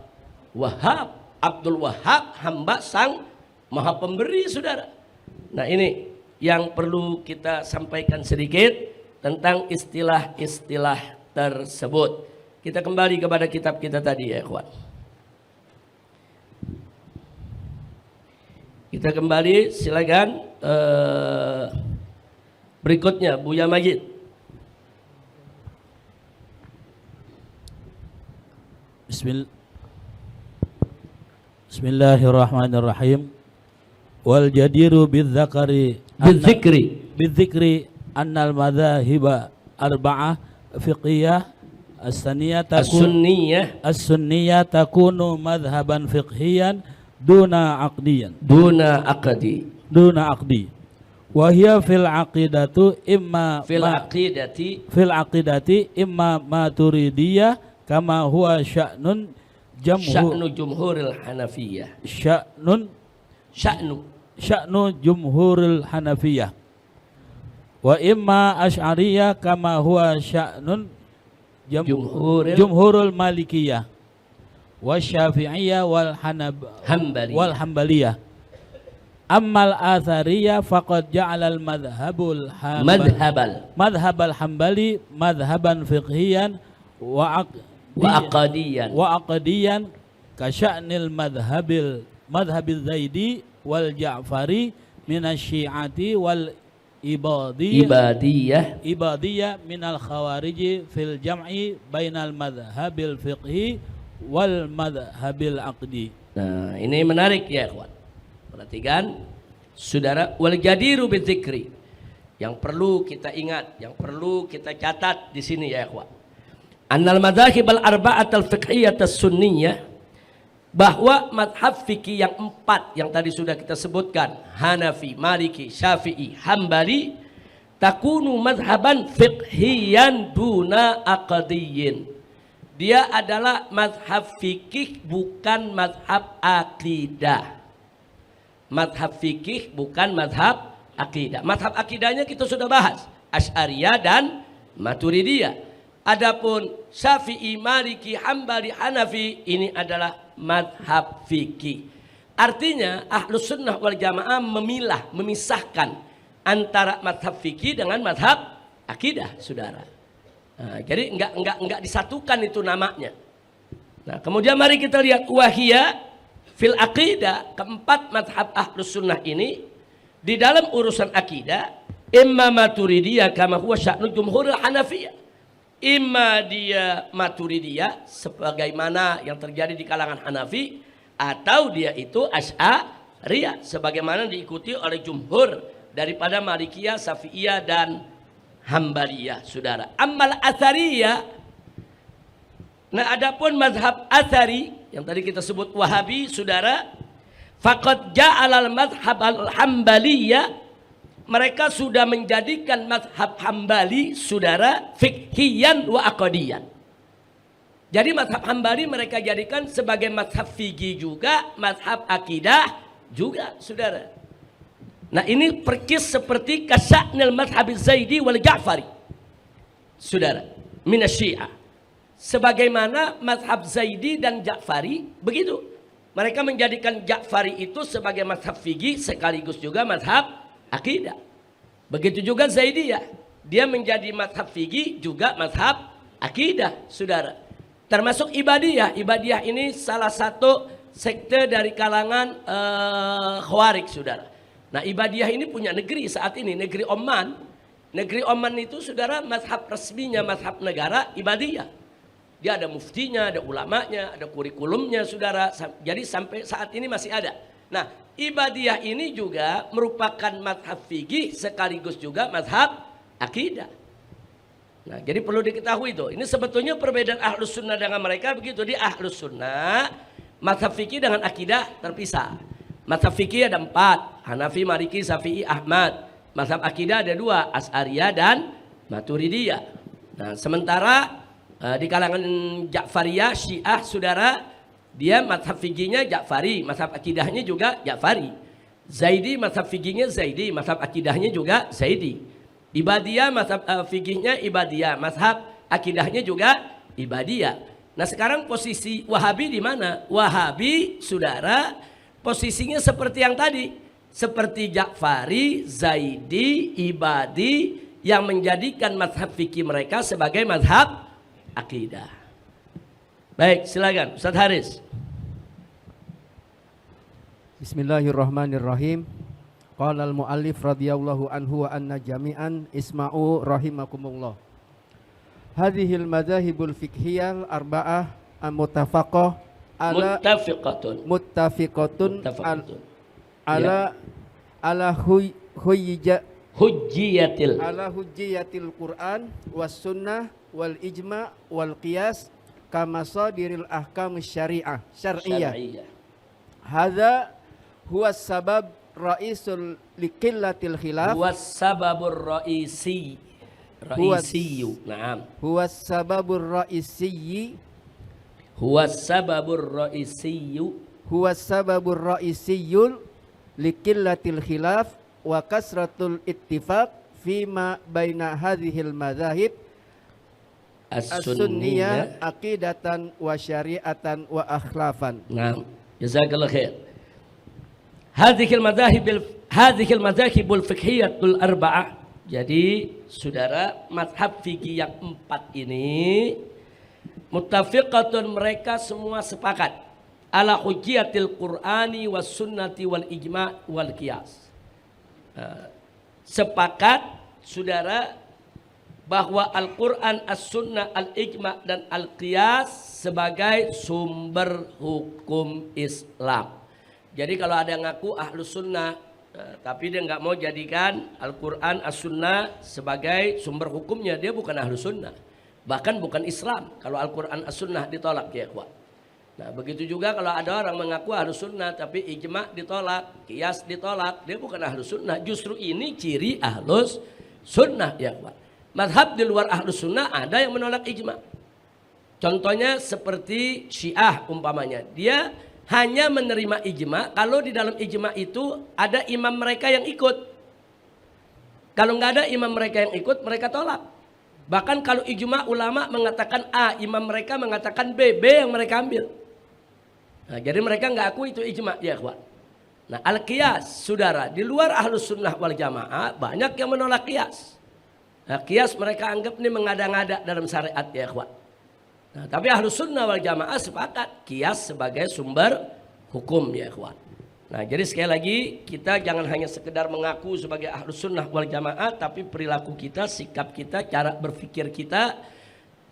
Wahhab, Abdul Wahhab, hamba sang Maha Pemberi, saudara. Nah, ini yang perlu kita sampaikan sedikit tentang istilah-istilah tersebut. Kita kembali kepada kitab kita tadi, ya ikhwan. Kita kembali, silakan. Berikutnya Buya Majid. Bismillahirrahmanirrahim. Wal jadiru bidzakari bidzikri annal madzahiba arba'ah fiqhiyah as-sunniyah takunu madhhaban fiqhiyan duna aqdi wa hiya fil aqidati imma maturidiyah kama huwa sya'nu jumhuril hanafiyah sya'nu jumhuril hanafiyah wa imma asy'ariyah kama huwa sya'nun jumhurul malikiyah wa syafi'iyah wal hambaliyah. Ammal athariyah faqad ja'alal madhabal hambali madhaban fiqhiyan wa aqdiyan ka sya'nil madhabil zaidi wal ja'fari minasyi'ati wal ibadiyah minal khawariji fil jam'i bainal madhabil fiqhi wal madhabil aqdi. Nah, ini menarik ya ikhwan. Perhatikan, saudara, wal jadiru bidzikri. Yang perlu kita ingat, yang perlu kita catat di sini ya ikhwan. Annal madzahib al-arba'at al-fiqhiyyah as-sunniyah, bahwa madhab fikih yang 4 yang tadi sudah kita sebutkan, Hanafi, Maliki, Syafi'i, Hambali, takunu madhaban fiqhiyan duna aqdiyyin. Dia adalah madhab fikih, bukan madhab akidah. Madhab fikih bukan madhab akidah. Madhab akidahnya kita sudah bahas, Asy'ariyah dan Maturidiyah. Adapun Syafi'i, Maliki, Hambali, Hanafi, ini adalah madhab fikih. Artinya Ahlus Sunnah wal Jamaah memisahkan antara madhab fikih dengan madhab akidah, saudara. Nah, jadi enggak disatukan itu namanya. Nah, kemudian mari kita lihat wahia fil aqidah, keempat mazhab Ahlus Sunnah ini di dalam urusan akidah, imma Maturidiyah kama huwa sya'nu jumhuril Hanafiyah. Imma dia Maturidiyah sebagaimana yang terjadi di kalangan Hanafi, atau dia itu Asy'ariyah sebagaimana diikuti oleh jumhur daripada Malikiyah, Syafi'iyah dan Hambaliyah, saudara. Ammal Athariyah, nah adapun mazhab Athari yang tadi kita sebut Wahabi, saudara, faqad ja'alal mazhab al-Hambaliyah, mereka sudah menjadikan mazhab Hambali, saudara, fikhiyan wa aqdiyan. Jadi mazhab Hambali mereka jadikan sebagai mazhab fikih juga, mazhab akidah juga, saudara. Nah ini persis seperti kasya'nil mazhab Zaidi wal Ja'fari, saudara, minasyiah. Sebagaimana mazhab Zaidi dan Ja'fari begitu. Mereka menjadikan Ja'fari itu sebagai mazhab fikih sekaligus juga mazhab akidah. Begitu juga Zaidiyah, dia menjadi mazhab fikih juga mazhab akidah, saudara. Termasuk Ibadiyah. Ibadiyah ini salah satu sekte dari kalangan Khawarij, saudara. Nah, Ibadiyah ini punya negeri saat ini, negeri Oman. Negeri Oman itu, saudara, mazhab resminya, mazhab negara Ibadiyah. Dia ada muftinya, ada ulamanya, ada kurikulumnya, saudara. Jadi sampai saat ini masih ada. Nah, Ibadiyah ini juga merupakan mazhab fikih sekaligus juga mazhab akidah. Nah, jadi perlu diketahui itu. Ini sebetulnya perbedaan Ahlus Sunnah dengan mereka begitu. Di Ahlus Sunnah, mazhab fikih dengan akidah terpisah. Mazhab fikih ada 4, Hanafi, Maliki, Syafi'i, Ahmad. Mazhab akidah ada 2, Asy'ariyah dan Maturidiyah. Nah, sementara di kalangan Ja'fariyah, Syiah, saudara, dia mazhab fikihnya Ja'fari, mazhab akidahnya juga Ja'fari. Zaidi, mazhab fikihnya Zaidi, mazhab akidahnya juga Zaidi. Ibadiyah, mazhab fikihnya Ibadiyah, mazhab akidahnya juga Ibadiyah. Nah, sekarang posisi Wahabi di mana? Wahabi, saudara, posisinya seperti yang tadi, seperti Ja'fari, Zaidi, Ibadi, yang menjadikan mazhab fikih mereka sebagai mazhab akidah. Baik, silakan Ustaz Haris. Bismillahirrahmanirrahim. Qala al-muallif radhiyallahu anhu wa anna jami'an isma'u rahimakumullah. Hadhil madzahibul fiqhiyah arba'ah muttafaqah ala muttafiqatun ala hujjiyatil Qur'an was sunnah wal ijma' wal qiyas kama sadiril ahkam syari'ah. Hadza huwa sabab ra'isul liqillatil khilaf. Huwa sababur ra'isi. Ra'isiyu. Naam. Huwa sababur ra'isiyi. Huwa sababur ra'isiyu. Huwa sababur ra'isiyul liqillatil khilaf wa kasratul ittifaq fima baina hadhil madzahib as-sunniyah aqidatan wa syari'atan wa akhlafan. Naam. Jazakallahu khair. Hadhil madzahibul fiqhiyatul arba'ah. Jadi, saudara, mazhab fikih yang 4 ini muttafiqatun, mereka semua sepakat ala hujjiyatil Qur'ani was sunnati wal ijma' wal qiyas. Sepakat, saudara, bahwa Al-Quran, As-Sunnah, Al-Ijma' dan Al-Qiyas sebagai sumber hukum Islam. Jadi kalau ada yang ngaku Ahlus Sunnah, tapi dia nggak mau jadikan Al-Quran, As-Sunnah sebagai sumber hukumnya, dia bukan Ahlus Sunnah. Bahkan bukan Islam kalau Al-Quran, As-Sunnah ditolak, ya ikhwan. Nah, begitu juga kalau ada orang mengaku Ahlus Sunnah tapi Ijma' ditolak, Qiyas ditolak, dia bukan Ahlus Sunnah. Justru ini ciri Ahlus Sunnah, ya ikhwan. Mazhab di luar Ahlus Sunnah ada yang menolak ijma'. Contohnya seperti Syiah umpamanya. Dia hanya menerima ijma' kalau di dalam ijma' itu ada imam mereka yang ikut. Kalau nggak ada imam mereka yang ikut, mereka tolak. Bahkan kalau ijma' ulama mengatakan A, imam mereka mengatakan B, B yang mereka ambil. Nah, jadi mereka nggak akui itu ijma', ya ikhwan. Nah, al-qiyas, saudara, di luar Ahlus Sunnah wal Jamaah banyak yang menolak qiyas. Nah, kias mereka anggap ini mengada-ngada dalam syariat ya ikhwan. Nah, tapi Ahlus Sunnah wal Jamaah sepakat kias sebagai sumber hukum ya ikhwan. Nah, jadi sekali lagi kita jangan hanya sekedar mengaku sebagai Ahlus Sunnah wal Jamaah, tapi perilaku kita, sikap kita, cara berpikir kita,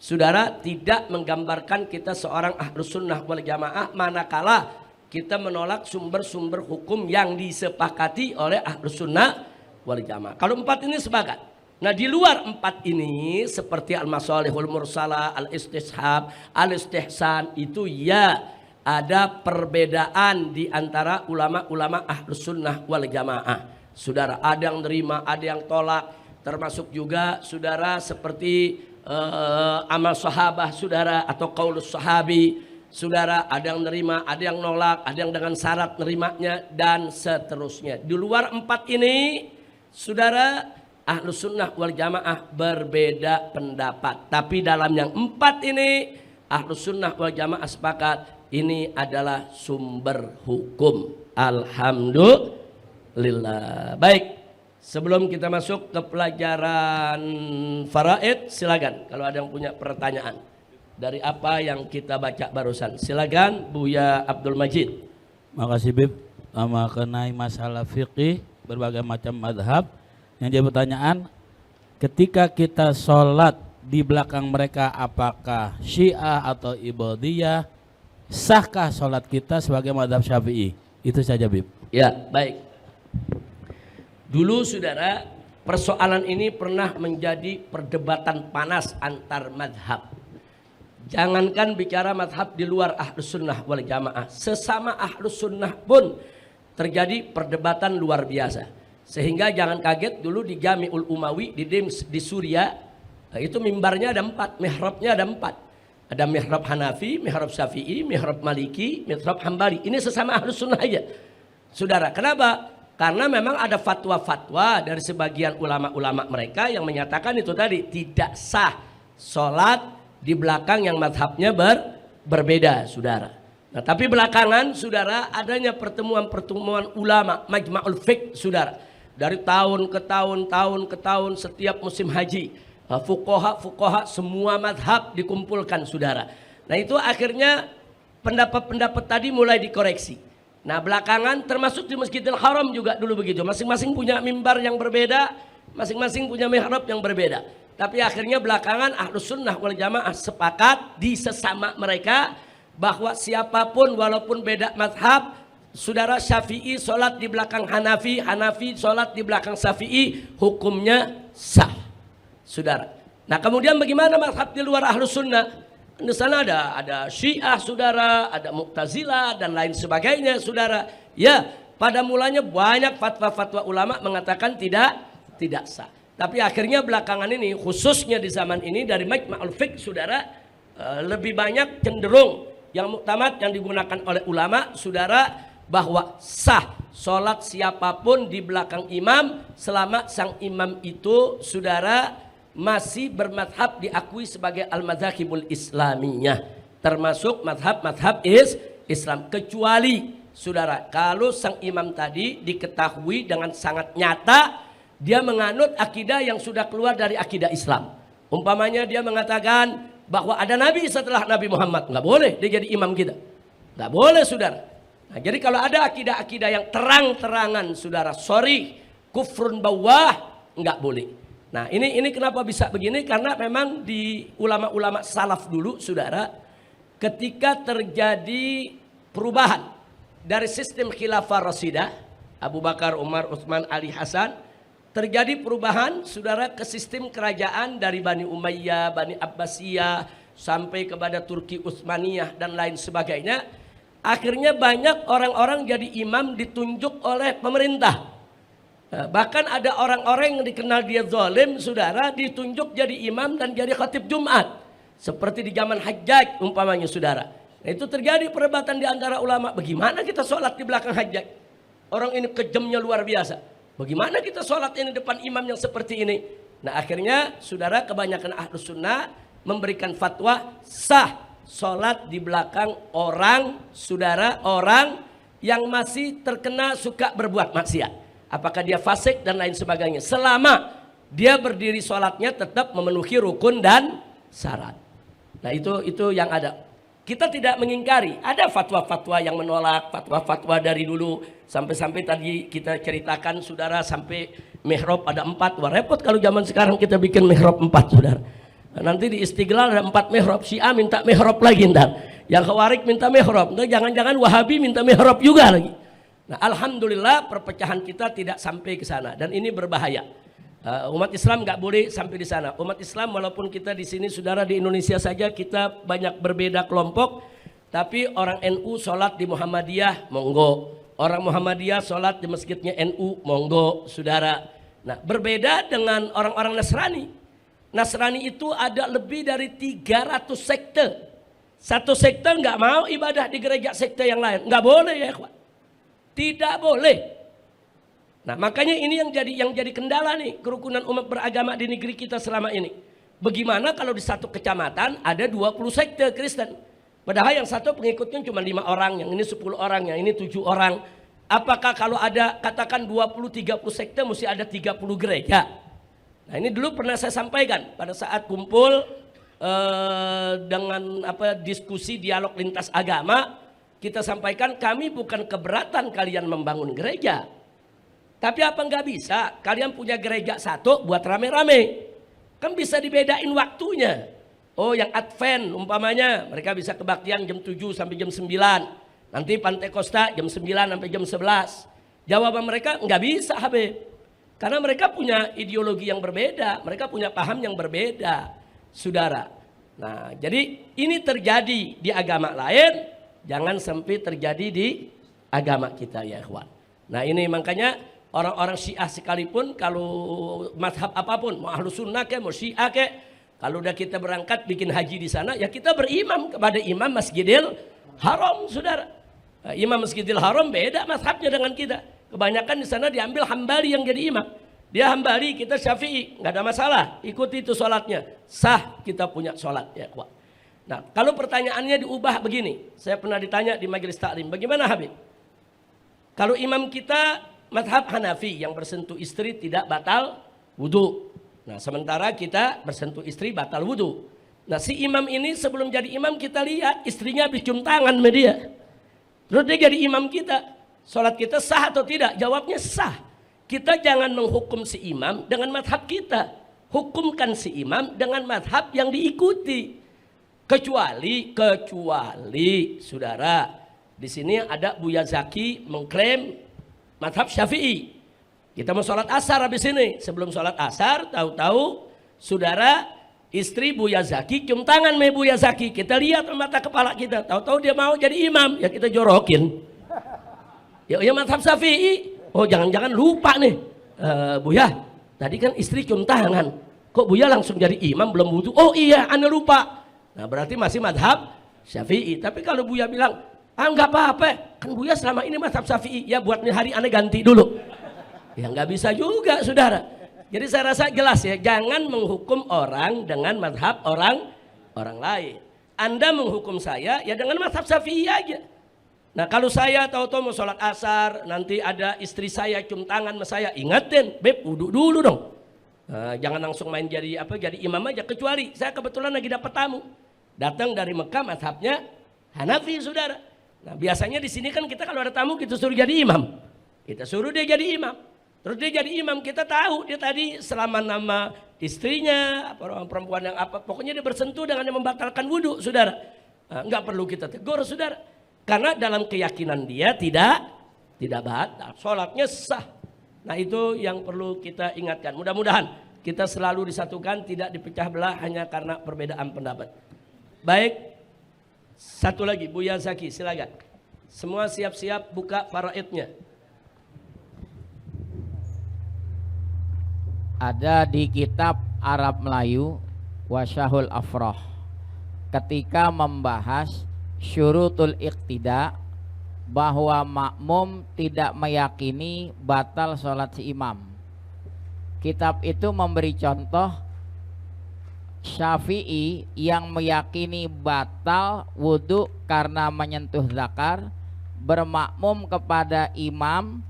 saudara, tidak menggambarkan kita seorang Ahlus Sunnah wal Jamaah manakala kita menolak sumber-sumber hukum yang disepakati oleh Ahlus Sunnah wal Jamaah. Kalau 4 ini sepakat. Nah, di luar 4 ini seperti al-masalihul mursalah, al-istishab, al-istihsan, itu ya ada perbedaan di antara ulama-ulama Ahlus Sunnah wal Jamaah. Saudara, ada yang nerima, ada yang tolak, termasuk juga saudara seperti amal sahabah saudara atau qaulus sahabi. Saudara, ada yang nerima, ada yang nolak, ada yang dengan syarat nerimanya dan seterusnya. Di luar 4 ini saudara, Ahlus Sunnah wal Jamaah berbeda pendapat. Tapi dalam yang 4 ini Ahlus Sunnah wal Jamaah sepakat ini adalah sumber hukum. Alhamdulillah. Baik, sebelum kita masuk ke pelajaran faraid, silakan kalau ada yang punya pertanyaan dari apa yang kita baca barusan. Silakan Buya Abdul Majid. Makasih Bib. Mengenai masalah fikih berbagai macam madhab. Yang jadi pertanyaan, ketika kita sholat di belakang mereka apakah Syiah atau Ibadiyah, sahkah sholat kita sebagai madhab Syafi'i? Itu saja Bib. Ya, baik. Dulu saudara, persoalan ini pernah menjadi perdebatan panas antar madhab. Jangankan bicara madhab di luar Ahlus Sunnah wal Jamaah, sesama Ahlus Sunnah pun terjadi perdebatan luar biasa. Sehingga jangan kaget dulu di Jami'ul Umawi di Suriah, itu mimbarnya ada 4, mihrabnya ada 4. Ada mihrab Hanafi, mihrab Syafi'i, mihrab Maliki, mihrab Hambali. Ini sesama Ahlus Sunnah aja. Saudara, kenapa? Karena memang ada fatwa-fatwa dari sebagian ulama-ulama mereka yang menyatakan itu tadi tidak sah sholat di belakang yang madhabnya berbeda, saudara. Nah, tapi belakangan, saudara, adanya pertemuan-pertemuan ulama, majma'ul fiqh, saudara. Dari tahun ke tahun, setiap musim haji, fuqaha semua madhab dikumpulkan, saudara. Nah, itu akhirnya pendapat-pendapat tadi mulai dikoreksi. Nah, belakangan termasuk di Masjidil Haram juga dulu begitu. Masing-masing punya mimbar yang berbeda, masing-masing punya mihrab yang berbeda. Tapi akhirnya belakangan Ahlus Sunnah wal Jamaah sepakat di sesama mereka bahwa siapapun walaupun beda madhab, saudara, Syafi'i sholat di belakang Hanafi, Hanafi sholat di belakang Syafi'i, hukumnya sah, saudara. Nah, kemudian bagaimana madhab di luar Ahlus Sunnah? Di sana ada Syiah, saudara, ada Mu'tazilah dan lain sebagainya, saudara. Ya, pada mulanya banyak fatwa-fatwa ulama mengatakan tidak sah. Tapi akhirnya belakangan ini, khususnya di zaman ini dari Majma'ul Fiqh, saudara, lebih banyak cenderung yang muktamad yang digunakan oleh ulama, saudara, bahwa sah sholat siapapun di belakang imam selama sang imam itu, saudara, masih bermadhab diakui sebagai al-madzhabul islamiyah, termasuk madhab Islam, kecuali, saudara, kalau sang imam tadi diketahui dengan sangat nyata dia menganut akidah yang sudah keluar dari akidah Islam. Umpamanya dia mengatakan bahwa ada nabi setelah Nabi Muhammad, nggak boleh dia jadi imam kita, nggak boleh, saudara. Nah, jadi kalau ada akidah-akidah yang terang-terangan, saudara, sorry, kufrun bawah, nggak boleh. Nah, ini kenapa bisa begini? Karena memang di ulama-ulama salaf dulu, saudara, ketika terjadi perubahan dari sistem khilafah Rasidah, Abu Bakar, Umar, Utsman, Ali, Hasan, terjadi perubahan, saudara, ke sistem kerajaan dari Bani Umayyah, Bani Abbasiyah, sampai kepada Turki Utsmaniyah dan lain sebagainya. Akhirnya banyak orang-orang jadi imam ditunjuk oleh pemerintah. Bahkan ada orang-orang yang dikenal dia zalim, saudara, ditunjuk jadi imam dan jadi khatib Jumat. Seperti di zaman Hajjaj umpamanya, saudara. Nah, itu terjadi perdebatan di antara ulama. Bagaimana kita sholat di belakang Hajjaj? Orang ini kejamnya luar biasa. Bagaimana kita sholat ini depan imam yang seperti ini? Nah, akhirnya, saudara, kebanyakan Ahlus Sunnah memberikan fatwa sah sholat di belakang orang, saudara, orang yang masih terkena suka berbuat maksiat. Apakah dia fasik dan lain sebagainya. Selama dia berdiri sholatnya tetap memenuhi rukun dan syarat. Nah itu yang ada. Kita tidak mengingkari, ada fatwa-fatwa yang menolak, fatwa-fatwa dari dulu sampai-sampai tadi kita ceritakan saudara sampai mihrab ada 4. Wah repot kalau zaman sekarang kita bikin mihrab 4 saudara. Nah, nanti di Istiqlal ada 4 mihrab, Syiah minta mihrab lagi ntar, yang Khawarij minta mihrab, ntar jangan-jangan Wahabi minta mihrab juga lagi. Nah alhamdulillah perpecahan kita tidak sampai ke sana dan ini berbahaya. Umat Islam nggak boleh sampai di sana. Umat Islam walaupun kita di sini saudara di Indonesia saja kita banyak berbeda kelompok, tapi orang NU sholat di Muhammadiyah monggo, orang Muhammadiyah sholat di masjidnya NU monggo saudara. Nah berbeda dengan orang-orang Nasrani. Nasrani itu ada lebih dari 300 sekte. Satu sekte nggak mau ibadah di gereja sekte yang lain, nggak boleh ya ikhwan. Tidak boleh. Nah makanya ini yang jadi kendala nih kerukunan umat beragama di negeri kita selama ini. Bagaimana kalau di satu kecamatan ada 20 sekte Kristen, padahal yang satu pengikutnya cuma 5 orang, yang ini 10 orang, yang ini 7 orang. Apakah kalau ada katakan 20-30 sekte mesti ada 30 gereja? Nah ini dulu pernah saya sampaikan pada saat kumpul dengan diskusi dialog lintas agama, kita sampaikan kami bukan keberatan kalian membangun gereja. Tapi apa nggak bisa? Kalian punya gereja satu buat rame-rame. Kan bisa dibedain waktunya. Oh yang Advent umpamanya mereka bisa kebaktian jam 7 sampai jam 9. Nanti Pantekosta jam 9 sampai jam 11. Jawaban mereka nggak bisa Habib. Karena mereka punya ideologi yang berbeda. Mereka punya paham yang berbeda. Saudara. Nah jadi ini terjadi di agama lain. Jangan sampai terjadi di agama kita ya ikhwan. Nah ini makanya orang-orang Syiah sekalipun kalau mazhab apapun, mau Ahlus Sunnah ke, mau Syiah ke, kalau udah kita berangkat bikin haji di sana, ya kita berimam kepada Imam Masjidil Haram, saudara. Nah, Imam Masjidil Haram beda mazhabnya dengan kita. Kebanyakan di sana diambil Hambali yang jadi imam. Dia Hambali, kita Syafi'i, nggak ada masalah. Ikuti itu sholatnya, sah kita punya sholat ya. Nah, kalau pertanyaannya diubah begini, saya pernah ditanya di majelis taklim, bagaimana Habib? Kalau imam kita mazhab Hanafi yang bersentuh istri tidak batal wudhu. Nah sementara kita bersentuh istri batal wudhu. Nah si imam ini sebelum jadi imam kita lihat istrinya habis cium tangan sama dia. Terus dia jadi imam kita. Sholat kita sah atau tidak? Jawabnya sah. Kita jangan menghukum si imam dengan mazhab kita. Hukumkan si imam dengan mazhab yang diikuti. Kecuali saudara. Di sini ada Buya Zaki mengklaim mazhab Syafi'i. Kita mau sholat asar habis ini. Sebelum sholat asar, tahu-tahu saudara istri Buya Zaki cium tangan sama Buya Zaki. Kita lihat mata kepala kita. Tahu-tahu dia mau jadi imam, ya kita jorokin. Ya mazhab Syafi'i. Oh jangan-jangan lupa nih, Buya. Tadi kan istri cium tangan. Kok Buya langsung jadi imam belum wudhu? Oh iya, ane lupa. Nah berarti masih mazhab Syafi'i. Tapi kalau Buya bilang, nggak apa-apa, kan Buya selama ini mazhab Syafi'i, ya buat hari aneh ganti dulu. Ya nggak bisa juga saudara. Jadi saya rasa jelas ya, jangan menghukum orang dengan mazhab orang lain. Anda menghukum saya ya dengan mazhab Syafi'i aja. Nah kalau saya tahu-tahu mau sholat asar, nanti ada istri saya cium tangan sama saya, ingatin, Beb wudhu dulu dong. Nah, jangan langsung main jadi imam aja. Kecuali saya kebetulan lagi dapat tamu, datang dari Mekah, mazhabnya Hanafi saudara. Nah biasanya di sini kan kita kalau ada tamu kita suruh jadi imam, kita suruh dia jadi imam, terus dia jadi imam, kita tahu dia tadi selama nama istrinya orang perempuan yang apa, pokoknya dia bersentuh dengan yang membatalkan wudhu saudara. Nah, nggak perlu kita tegur saudara, karena dalam keyakinan dia tidak batal, sholatnya sah. Nah itu yang perlu kita ingatkan. Mudah-mudahan kita selalu disatukan, tidak dipecah belah hanya karena perbedaan pendapat. Baik. Satu lagi, Buya Zaki, silakan. Semua siap-siap buka faraidnya. Ada di kitab Arab Melayu Wasyahul Afrah ketika membahas syurutul iqtida, bahwa makmum tidak meyakini batal sholat si imam. Kitab itu memberi contoh Syafi'i yang meyakini batal wudhu karena menyentuh zakar, bermakmum kepada imam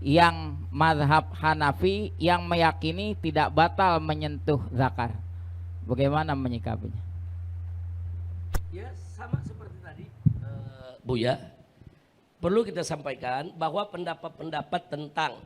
yang mazhab Hanafi yang meyakini tidak batal menyentuh zakar. Bagaimana menyikapinya? Ya sama seperti tadi Buya, perlu kita sampaikan bahwa pendapat-pendapat tentang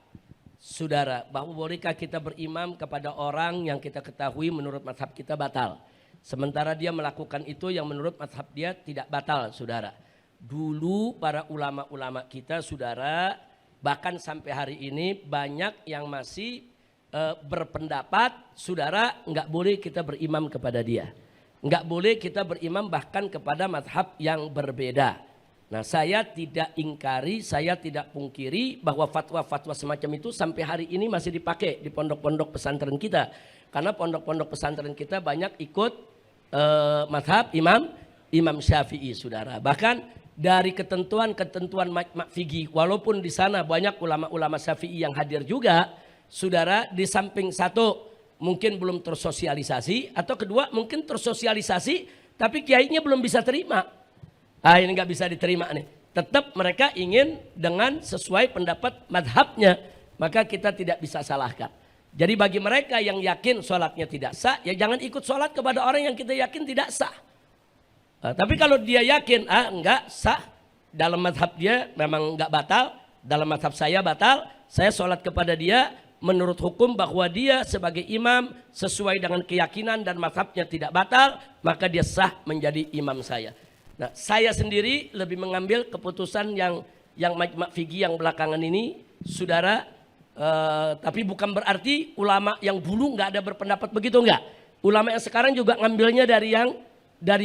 saudara bahwa bolehkah kita berimam kepada orang yang kita ketahui menurut mazhab kita batal, sementara dia melakukan itu yang menurut mazhab dia tidak batal, saudara. Dulu para ulama-ulama kita, saudara, bahkan sampai hari ini banyak yang masih berpendapat, saudara, nggak boleh kita berimam kepada dia, nggak boleh kita berimam bahkan kepada mazhab yang berbeda. Nah, saya tidak ingkari, saya tidak pungkiri bahwa fatwa-fatwa semacam itu sampai hari ini masih dipakai di pondok-pondok pesantren kita. Karena pondok-pondok pesantren kita banyak ikut mazhab Imam Syafi'i, saudara. Bahkan dari ketentuan-ketentuan majma' fikih, walaupun di sana banyak ulama-ulama Syafi'i yang hadir juga, saudara, di samping satu mungkin belum tersosialisasi, atau kedua mungkin tersosialisasi tapi kiainya belum bisa terima. Ini nggak bisa diterima nih. Tetap mereka ingin dengan sesuai pendapat madhabnya, maka kita tidak bisa salahkan. Jadi bagi mereka yang yakin sholatnya tidak sah, ya jangan ikut sholat kepada orang yang kita yakin tidak sah. Tapi kalau dia yakin, enggak sah, dalam madhab dia memang enggak batal, dalam madhab saya batal, saya sholat kepada dia menurut hukum bahwa dia sebagai imam sesuai dengan keyakinan dan madhabnya tidak batal, maka dia sah menjadi imam saya. Nah, saya sendiri lebih mengambil keputusan yang majma' fikih yang belakangan ini, saudara. Tapi bukan berarti ulama yang dulu nggak ada berpendapat begitu, enggak. Ulama yang sekarang juga ngambilnya dari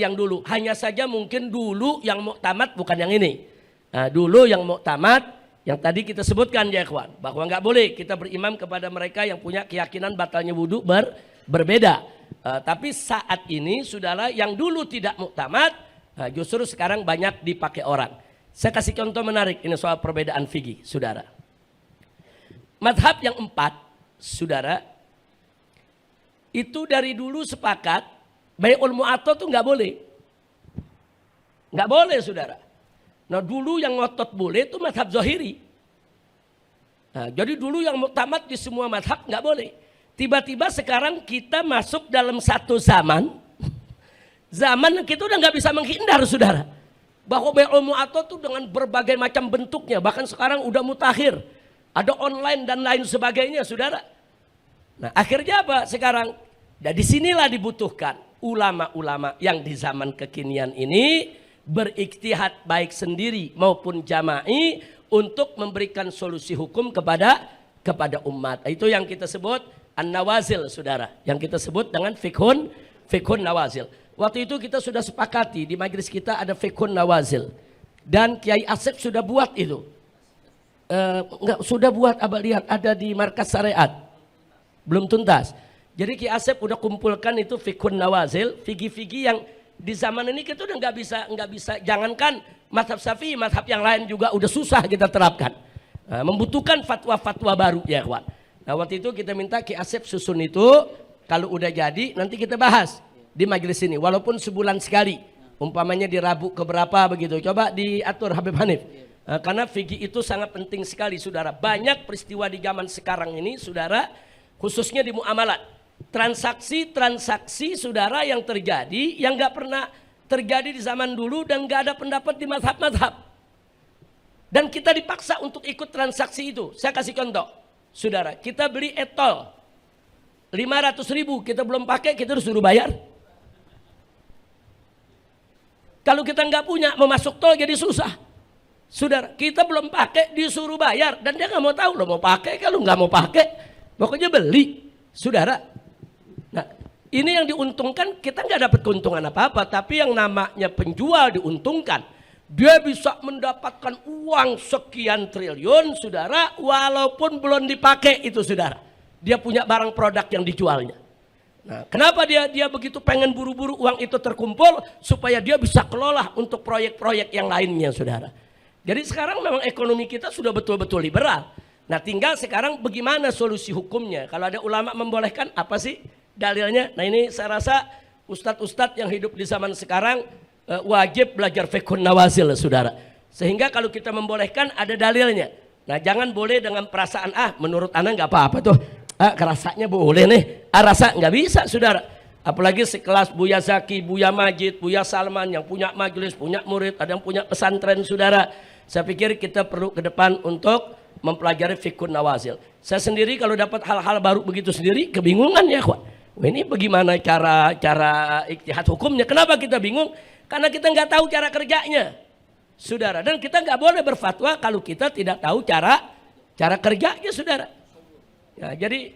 yang dulu. Hanya saja mungkin dulu yang muktamad bukan yang ini. Nah, dulu yang muktamad yang tadi kita sebutkan ya ikhwan, bahwa nggak boleh kita berimam kepada mereka yang punya keyakinan batalnya wudu berbeda. Tapi saat ini saudara, yang dulu tidak muktamad justru sekarang banyak dipakai orang. Saya kasih contoh menarik ini soal perbedaan fikih, saudara. Madhab yang 4, saudara, itu dari dulu sepakat bai'ul mu'athah itu nggak boleh. Nggak boleh, saudara. Nah, dulu yang ngotot boleh itu madhab zahiri. Nah, jadi dulu yang muktamad di semua madhab nggak boleh. Tiba-tiba sekarang kita masuk dalam satu zaman kita udah nggak bisa menghindar, saudara. Bahwa bai'ul mu'athah itu dengan berbagai macam bentuknya, bahkan sekarang udah mutakhir, ada online dan lain sebagainya, saudara. Nah, akhirnya apa sekarang? Dan disinilah dibutuhkan ulama-ulama yang di zaman kekinian ini berikhtihad baik sendiri maupun jama'i untuk memberikan solusi hukum kepada umat. Itu yang kita sebut an-nawazil, saudara. Yang kita sebut dengan fiqhun nawazil. Waktu itu kita sudah sepakati di majelis kita ada fiqhun nawazil. Dan Kiai Asep sudah buat itu. Sudah buat, abang lihat ada di markas syariat. Belum tuntas. Jadi Kiai Asep udah kumpulkan itu fiqhun nawazil, fikih-fikih yang di zaman ini kita udah nggak bisa, jangankan mazhab Syafi'i, mazhab yang lain juga udah susah kita terapkan. Membutuhkan fatwa-fatwa baru ya kawan. Nah, waktu itu kita minta Kiai Asep susun itu, kalau udah jadi nanti kita bahas di majelis ini, walaupun sebulan sekali, umpamanya di Rabu keberapa begitu, coba diatur Habib Hanif. Karena fikih itu sangat penting sekali, saudara. Banyak peristiwa di zaman sekarang ini, saudara, khususnya di muamalat, transaksi saudara yang terjadi yang nggak pernah terjadi di zaman dulu dan nggak ada pendapat di mazhab-mazhab. Dan kita dipaksa untuk ikut transaksi itu. Saya kasih contoh, saudara, kita beli etol 500.000, kita belum pakai, kita harus suruh bayar. Kalau kita nggak punya, mau masuk tol jadi susah. Saudara, kita belum pakai disuruh bayar dan dia nggak mau tahu, lo mau pakai kalau nggak mau pakai, pokoknya beli, saudara. Nah, ini yang diuntungkan, kita nggak dapat keuntungan apa-apa, tapi yang namanya penjual diuntungkan. Dia bisa mendapatkan uang sekian triliun, saudara, walaupun belum dipakai itu, saudara. Dia punya barang produk yang dijualnya. Nah, kenapa dia begitu pengen buru-buru uang itu terkumpul supaya dia bisa kelola untuk proyek-proyek yang lainnya, saudara. Jadi sekarang memang ekonomi kita sudah betul-betul liberal. Nah, tinggal sekarang bagaimana solusi hukumnya. Kalau ada ulama membolehkan, apa sih dalilnya? Nah, ini saya rasa ustadz-ustadz yang hidup di zaman sekarang wajib belajar fiqhun nawazil, saudara. Sehingga kalau kita membolehkan ada dalilnya. Nah jangan boleh dengan perasaan, menurut anak nggak apa-apa tuh, rasanya boleh nih, rasa nggak bisa saudara. Apalagi sekelas Buya Zaki, Buya Majid, Buya Salman yang punya majelis, punya murid, ada yang punya pesantren saudara. Saya pikir kita perlu ke depan untuk mempelajari fiqhun nawazil. Saya sendiri kalau dapat hal-hal baru begitu sendiri kebingungan ya kawan. Ini bagaimana cara ijtihad hukumnya? Kenapa kita bingung? Karena kita nggak tahu cara kerjanya, saudara. Dan kita nggak boleh berfatwa kalau kita tidak tahu cara kerjanya, saudara. Ya, jadi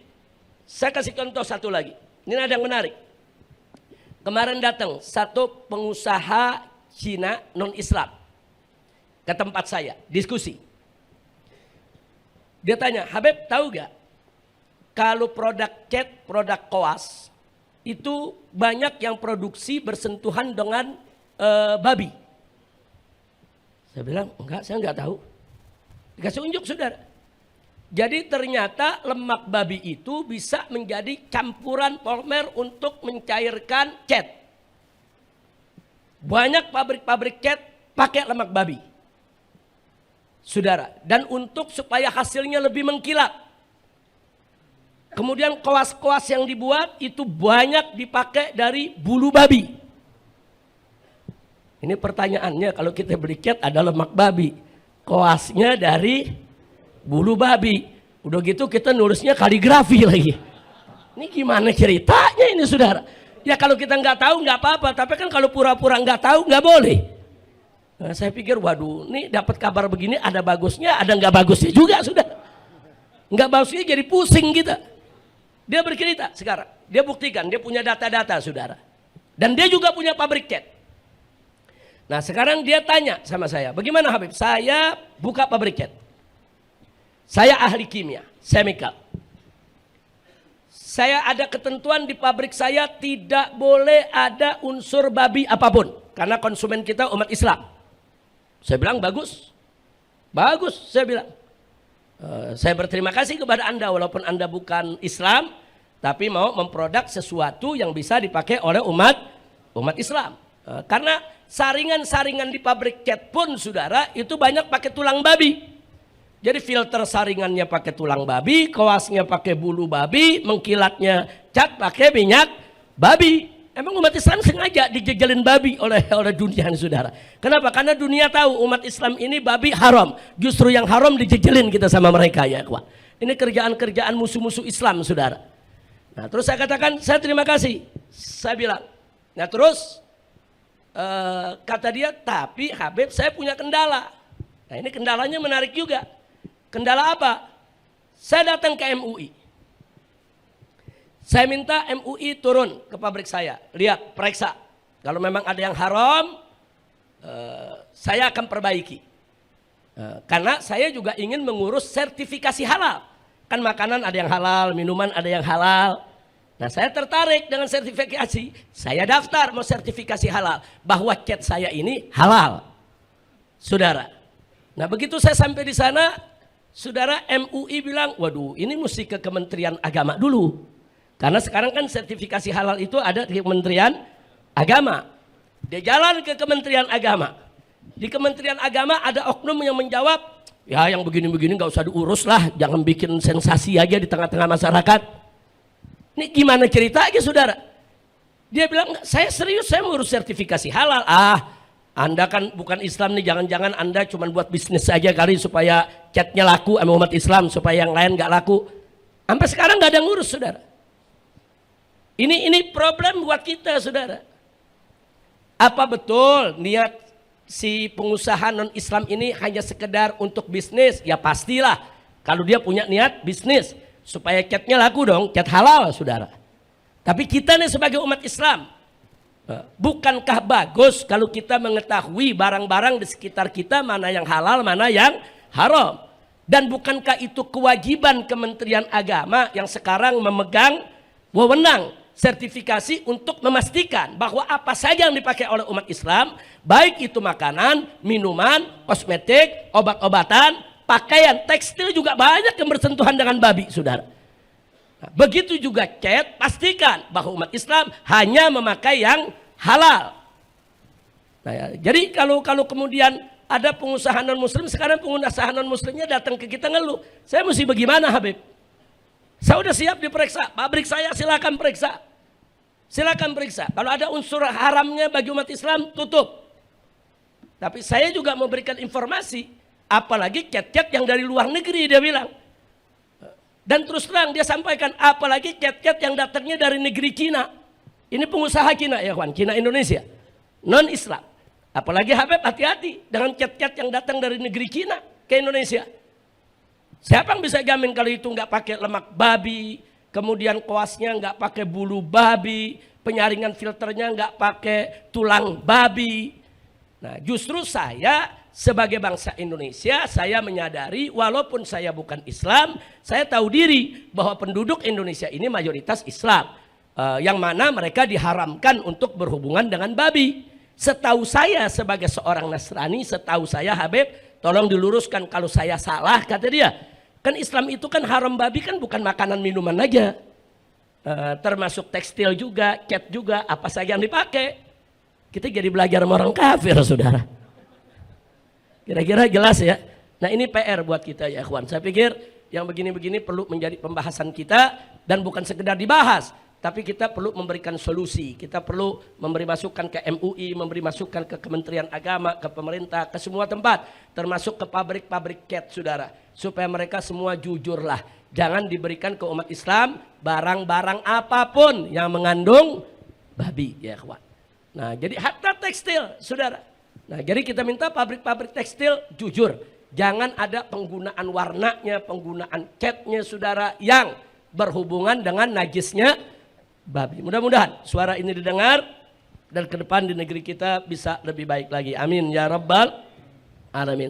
saya kasih contoh satu lagi. Ini ada yang menarik. Kemarin datang satu pengusaha Cina non-Islam ke tempat saya diskusi. Dia tanya, Habib tahu gak kalau produk cat, produk koas itu banyak yang produksi bersentuhan dengan babi. Saya bilang, enggak, saya enggak tahu. Dikasih unjuk saudara. Jadi ternyata lemak babi itu bisa menjadi campuran polimer untuk mencairkan cat. Banyak pabrik-pabrik cat pakai lemak babi, saudara. Dan untuk supaya hasilnya lebih mengkilat. Kemudian koas-koas yang dibuat itu banyak dipakai dari bulu babi. Ini pertanyaannya, kalau kita beli cat ada lemak babi, koasnya dari bulu babi. Udah gitu kita nulisnya kaligrafi lagi. Ini gimana ceritanya ini saudara? Ya kalau kita nggak tahu nggak apa-apa, tapi kan kalau pura-pura nggak tahu nggak boleh. Nah, saya pikir waduh, ini dapat kabar begini ada bagusnya, ada nggak bagusnya juga saudara. Nggak bagusnya jadi pusing kita. Dia bercerita sekarang, dia buktikan dia punya data-data saudara. Dan dia juga punya pabrik cat. Nah sekarang dia tanya sama saya, bagaimana Habib? Saya buka pabrik cat. Saya ahli kimia, chemical. Saya ada ketentuan di pabrik saya tidak boleh ada unsur babi apapun. Karena konsumen kita umat Islam. Saya bilang bagus. Bagus saya bilang. Saya berterima kasih kepada Anda walaupun Anda bukan Islam. Tapi mau memproduk sesuatu yang bisa dipakai oleh umat Islam. Karena saringan-saringan di pabrik cat pun saudara itu banyak pakai tulang babi. Jadi filter saringannya pakai tulang babi, koasnya pakai bulu babi, mengkilatnya cat pakai minyak babi. Emang umat Islam sengaja dijejelin babi oleh dunia saudara. Kenapa? Karena dunia tahu umat Islam ini babi haram. Justru yang haram dijejelin kita sama mereka ya. Ini kerjaan-kerjaan musuh-musuh Islam saudara. Nah terus saya katakan saya terima kasih. Saya bilang. Nah terus kata dia tapi Habib saya punya kendala. Nah ini kendalanya menarik juga. Kendala apa? Saya datang ke MUI. Saya minta MUI turun ke pabrik saya. Lihat, periksa. Kalau memang ada yang haram, saya akan perbaiki. Karena saya juga ingin mengurus sertifikasi halal. Kan makanan ada yang halal, minuman ada yang halal. Nah saya tertarik dengan sertifikasi. Saya daftar mau sertifikasi halal. Bahwa cat saya ini halal. Saudara. Nah begitu saya sampai di sana, saudara, MUI bilang, waduh ini mesti ke Kementerian Agama dulu. Karena sekarang kan sertifikasi halal itu ada di Kementerian Agama. Dia jalan ke Kementerian Agama. Di Kementerian Agama ada oknum yang menjawab, ya yang begini-begini gak usah diurus lah, jangan bikin sensasi aja di tengah-tengah masyarakat. Ini gimana ceritanya saudara? Dia bilang, saya serius, saya mengurus sertifikasi halal. Anda kan bukan Islam nih, jangan-jangan Anda cuma buat bisnis saja kali supaya catnya laku sama umat Islam, supaya yang lain gak laku. Sampai sekarang gak ada yang ngurus saudara. Ini problem buat kita saudara. Apa betul niat si pengusaha non-Islam ini hanya sekedar untuk bisnis? Ya pastilah kalau dia punya niat bisnis supaya catnya laku dong, cat halal saudara. Tapi kita nih sebagai umat Islam, bukankah bagus kalau kita mengetahui barang-barang di sekitar kita mana yang halal, mana yang haram? Dan bukankah itu kewajiban Kementerian Agama yang sekarang memegang wewenang sertifikasi untuk memastikan bahwa apa saja yang dipakai oleh umat Islam, baik itu makanan, minuman, kosmetik, obat-obatan, pakaian, tekstil juga banyak yang bersentuhan dengan babi, saudara. Nah, begitu juga cat, pastikan bahwa umat Islam hanya memakai yang halal. Nah, ya, jadi kalau kemudian ada pengusaha non muslim, sekarang pengusaha non muslimnya datang ke kita ngeluh. Saya mesti bagaimana Habib? Saya udah siap diperiksa, pabrik saya silakan periksa. Silakan periksa. Kalau ada unsur haramnya bagi umat Islam, tutup. Tapi saya juga memberikan informasi, apalagi cat-cat yang dari luar negeri dia bilang. Dan terus terang dia sampaikan, apalagi cat-cat yang datangnya dari negeri Cina. Ini pengusaha Cina ya kawan, Cina Indonesia. Non-Islam. Apalagi Habib hati-hati dengan cat-cat yang datang dari negeri Cina ke Indonesia. Siapa yang bisa jamin kalau itu nggak pakai lemak babi, kemudian kuasnya nggak pakai bulu babi, penyaringan filternya nggak pakai tulang babi. Nah, justru saya sebagai bangsa Indonesia, saya menyadari walaupun saya bukan Islam, saya tahu diri bahwa penduduk Indonesia ini mayoritas Islam. Yang mana mereka diharamkan untuk berhubungan dengan babi. Setahu saya sebagai seorang Nasrani, setahu saya Habib, tolong diluruskan kalau saya salah, kata dia. Kan Islam itu kan haram babi kan bukan makanan minuman aja. Termasuk tekstil juga, cat juga, apa saja yang dipakai. Kita jadi belajar sama orang kafir, saudara. Kira-kira jelas ya. Nah ini PR buat kita ya ikhwan. Saya pikir yang begini-begini perlu menjadi pembahasan kita. Dan bukan sekedar dibahas. Tapi kita perlu memberikan solusi. Kita perlu memberi masukan ke MUI, memberi masukan ke Kementerian Agama, ke pemerintah, ke semua tempat. Termasuk ke pabrik-pabrik cat, saudara. Supaya mereka semua jujurlah. Jangan diberikan ke umat Islam barang-barang apapun yang mengandung babi ya ikhwan. Nah jadi hatta tekstil saudara. Nah jadi kita minta pabrik-pabrik tekstil jujur. Jangan ada penggunaan warnanya, penggunaan catnya saudara yang berhubungan dengan najisnya babi. Mudah-mudahan suara ini didengar dan ke depan di negeri kita bisa lebih baik lagi. Amin ya rabbal alamin.